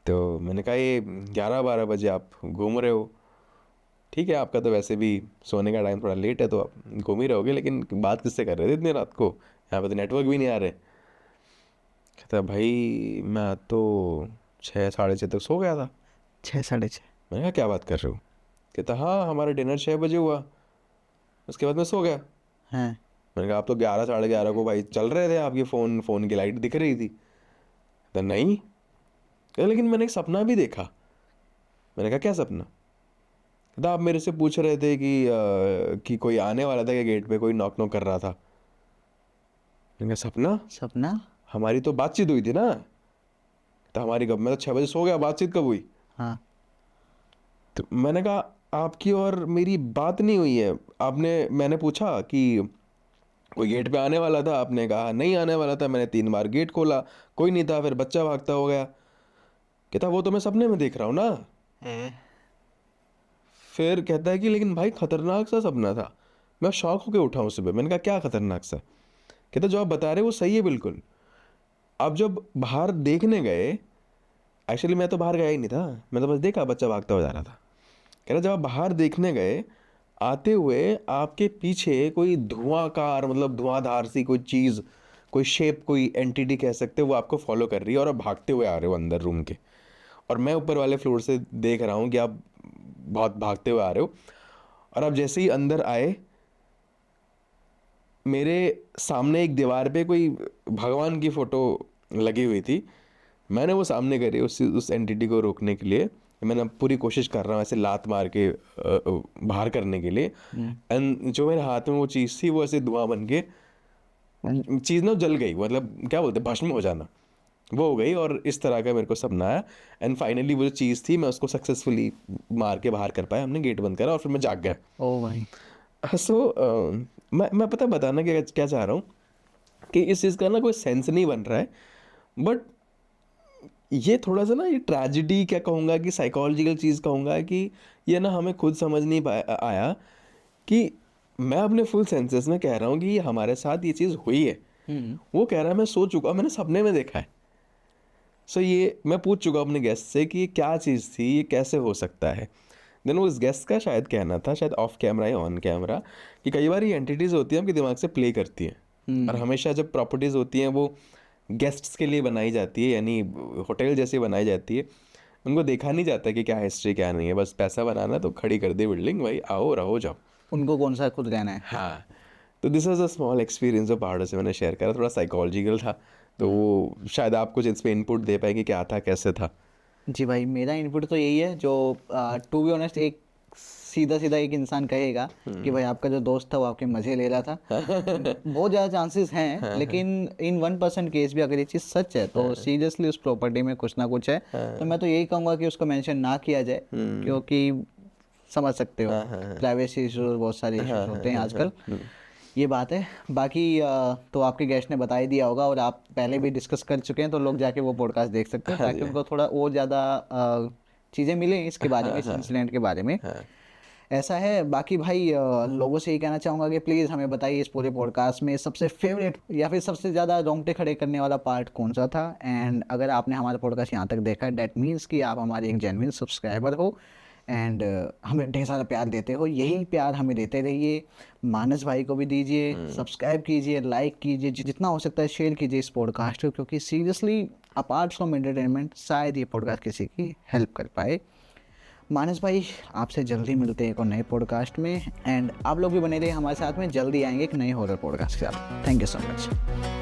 तो मैंने कहा ये 11-12 बजे आप घूम रहे हो, ठीक है आपका तो वैसे भी सोने का टाइम थोड़ा लेट है तो आप घूम ही रहोगे, लेकिन बात किससे कर रहे थे इतनी रात को? यहाँ पे तो नेटवर्क भी नहीं आ रहे। कहता भाई मैं आज तो 6 साढ़े 6 तक सो गया था। 6 साढ़े 6? मैंने कहा क्या बात कर रहे हो? कहता हाँ हमारा डिनर 6 बजे हुआ, उसके बाद मैं सो गया। हैं? मैंने कहा आप तो 11 साढ़े 11 को भाई चल रहे थे, आपके फ़ोन की लाइट दिख रही थी। कहता नहीं, कहता लेकिन मैंने एक सपना भी देखा। मैंने कहा क्या सपना? कहता आप मेरे से पूछ रहे थे कि कोई आने वाला था, कि गेट पे कोई नॉक नॉक कर रहा था। मैंने कहा सपना? सपना? हमारी तो बातचीत हुई थी ना। तो हमारी कब, मैं तो 6 बजे सो गया, बातचीत कब हुई? हाँ। तो मैंने कहा आपकी और मेरी बात नहीं हुई है। मैंने पूछा कि कोई गेट पे आने वाला था, आपने कहा नहीं आने वाला था। मैंने 3 बार गेट खोला, कोई नहीं था, फिर बच्चा भागता हो गया। कहता वो तो मैं सपने में देख रहा हूँ ना। फिर कहता है कि लेकिन भाई खतरनाक सा सपना था। मैं शॉक होके उठा हूँ सुबह। मैंने कहा क्या खतरनाक सा? कहता जो आप बता रहे वो सही है बिल्कुल। अब जब बाहर देखने गए, एक्चुअली मैं तो बाहर गया ही नहीं था, मैं तो बस देखा बच्चा भागता हुआ जा रहा था। कह रहा जब आप बाहर देखने गए, आते हुए आपके पीछे कोई धुआंकार, मतलब धुआंधार सी कोई चीज़, कोई शेप, कोई एंटिटी कह सकते हो, वो आपको फॉलो कर रही है और आप भागते हुए आ रहे हो अंदर रूम के। और मैं ऊपर वाले फ्लोर से देख रहा हूँ कि आप बहुत भागते हुए आ रहे हो। और आप जैसे ही अंदर आए, मेरे सामने एक दीवार पे कोई भगवान की फ़ोटो लगी हुई थी। मैंने वो सामने करी उस एंटिटी को रोकने के लिए। मैंने पूरी कोशिश कर रहा हूँ ऐसे लात मार के बाहर करने के लिए। एंड जो मेरे हाथ में वो चीज़ थी, वो ऐसे धुआं बन के चीज़ ना जल गई, मतलब क्या बोलते हैं, भस्म हो जाना, वो हो गई। और इस तरह का मेरे को सपना आया। एंड फाइनली वो जो चीज़ थी, मैं उसको सक्सेसफुली मार के बाहर कर पाया। हमने गेट बंद करा और फिर मैं जाग गया। ओ भाई। सो मैं पता बताना क्या चाह रहा हूँ कि इस चीज़ का ना कोई सेंस नहीं बन रहा है, बट ये थोड़ा सा ना, ये ट्रेजिडी क्या कहूँगा, कि साइकोलॉजिकल चीज़ कहूँगा, कि ये ना हमें खुद समझ नहीं आया कि मैं अपने फुल सेंसेस में कह रहा हूँ कि ये हमारे साथ ये चीज़ हुई है। वो कह रहा है मैं सो चुका, मैंने सपने में देखा है। सो ये मैं पूछ चुका अपने गेस्ट से कि ये क्या चीज़ थी, ये कैसे हो सकता है। देन उस गेस्ट का शायद कहना था, शायद ऑफ कैमरा या ऑन कैमरा, कि कई बार ये एंटिटीज़ होती हैं आपके दिमाग से प्ले करती हैं। और हमेशा जब प्रॉपर्टीज़ होती हैं वो गेस्ट्स के लिए बनाई जाती है, यानी होटल जैसे बनाई जाती है। उनको देखा नहीं जाता कि क्या हिस्ट्री क्या नहीं है, बस पैसा बनाना तो खड़ी कर दी बिल्डिंग, भाई आओ रहो जाओ। उनको कौन सा खुद रहना है। हाँ, तो this was a small experience जो पहाड़ों से मैंने शेयर करा, थोड़ा साइकोलॉजिकल था। तो वो शायद आप कुछ इस पर इनपुट दे पाए कि क्या था, कैसे था। जी भाई, मेरा इनपुट तो यही है, जो टू बी ऑनेस्ट एक सीधा सीधा एक इंसान कहेगा कि भाई आपका जो दोस्त था वो आपके मज़े ले रहा था। बहुत ज़्यादा चांसेस हैं, लेकिन इन 1% केस भी अगर ये चीज़ सच है तो सीरियसली उस प्रॉपर्टी में कुछ ना कुछ है। तो मैं तो यही कहूँगा कि उसको मेंशन ना किया जाए, क्योंकि समझ सकते हो प्राइवेसी इशूज, बहुत सारे इशूज होते हैं आजकल। ये बात है। बाकी तो आपके गेस्ट ने बता ही दिया होगा, और आप पहले भी डिस्कस कर चुके हैं, तो लोग जाके वो पॉडकास्ट देख सकते हैं ताकि उनको थोड़ा और ज़्यादा चीज़ें मिलें इसके बारे में, इस इंसिडेंट के बारे में। ऐसा है। बाकी भाई लोगों से ये कहना चाहूँगा कि प्लीज़ हमें बताइए इस पूरे पॉडकास्ट में सबसे फेवरेट या फिर सबसे ज़्यादा रोंगटे खड़े करने वाला पार्ट कौन सा था। एंड अगर आपने हमारा पॉडकास्ट यहाँ तक देखा है, डैट मीन्स कि आप हमारे एक जेन्युइन सब्सक्राइबर हो एंड हमें ढेर सारा प्यार देते हो। यही प्यार हमें देते रहिए, मानस भाई को भी दीजिए, सब्सक्राइब कीजिए, लाइक कीजिए, जितना हो सकता है शेयर कीजिए इस पॉडकास्ट को, क्योंकि सीरियसली अपार्ट फ्रॉम एंटरटेनमेंट शायद ये पॉडकास्ट किसी की हेल्प कर पाए। मानस भाई आपसे जल्दी मिलते हैं एक और नए पॉडकास्ट में, एंड आप लोग भी बने रहिए हमारे साथ में। जल्दी आएंगे एक नए हॉरर पॉडकास्ट के साथ। Thank you so much.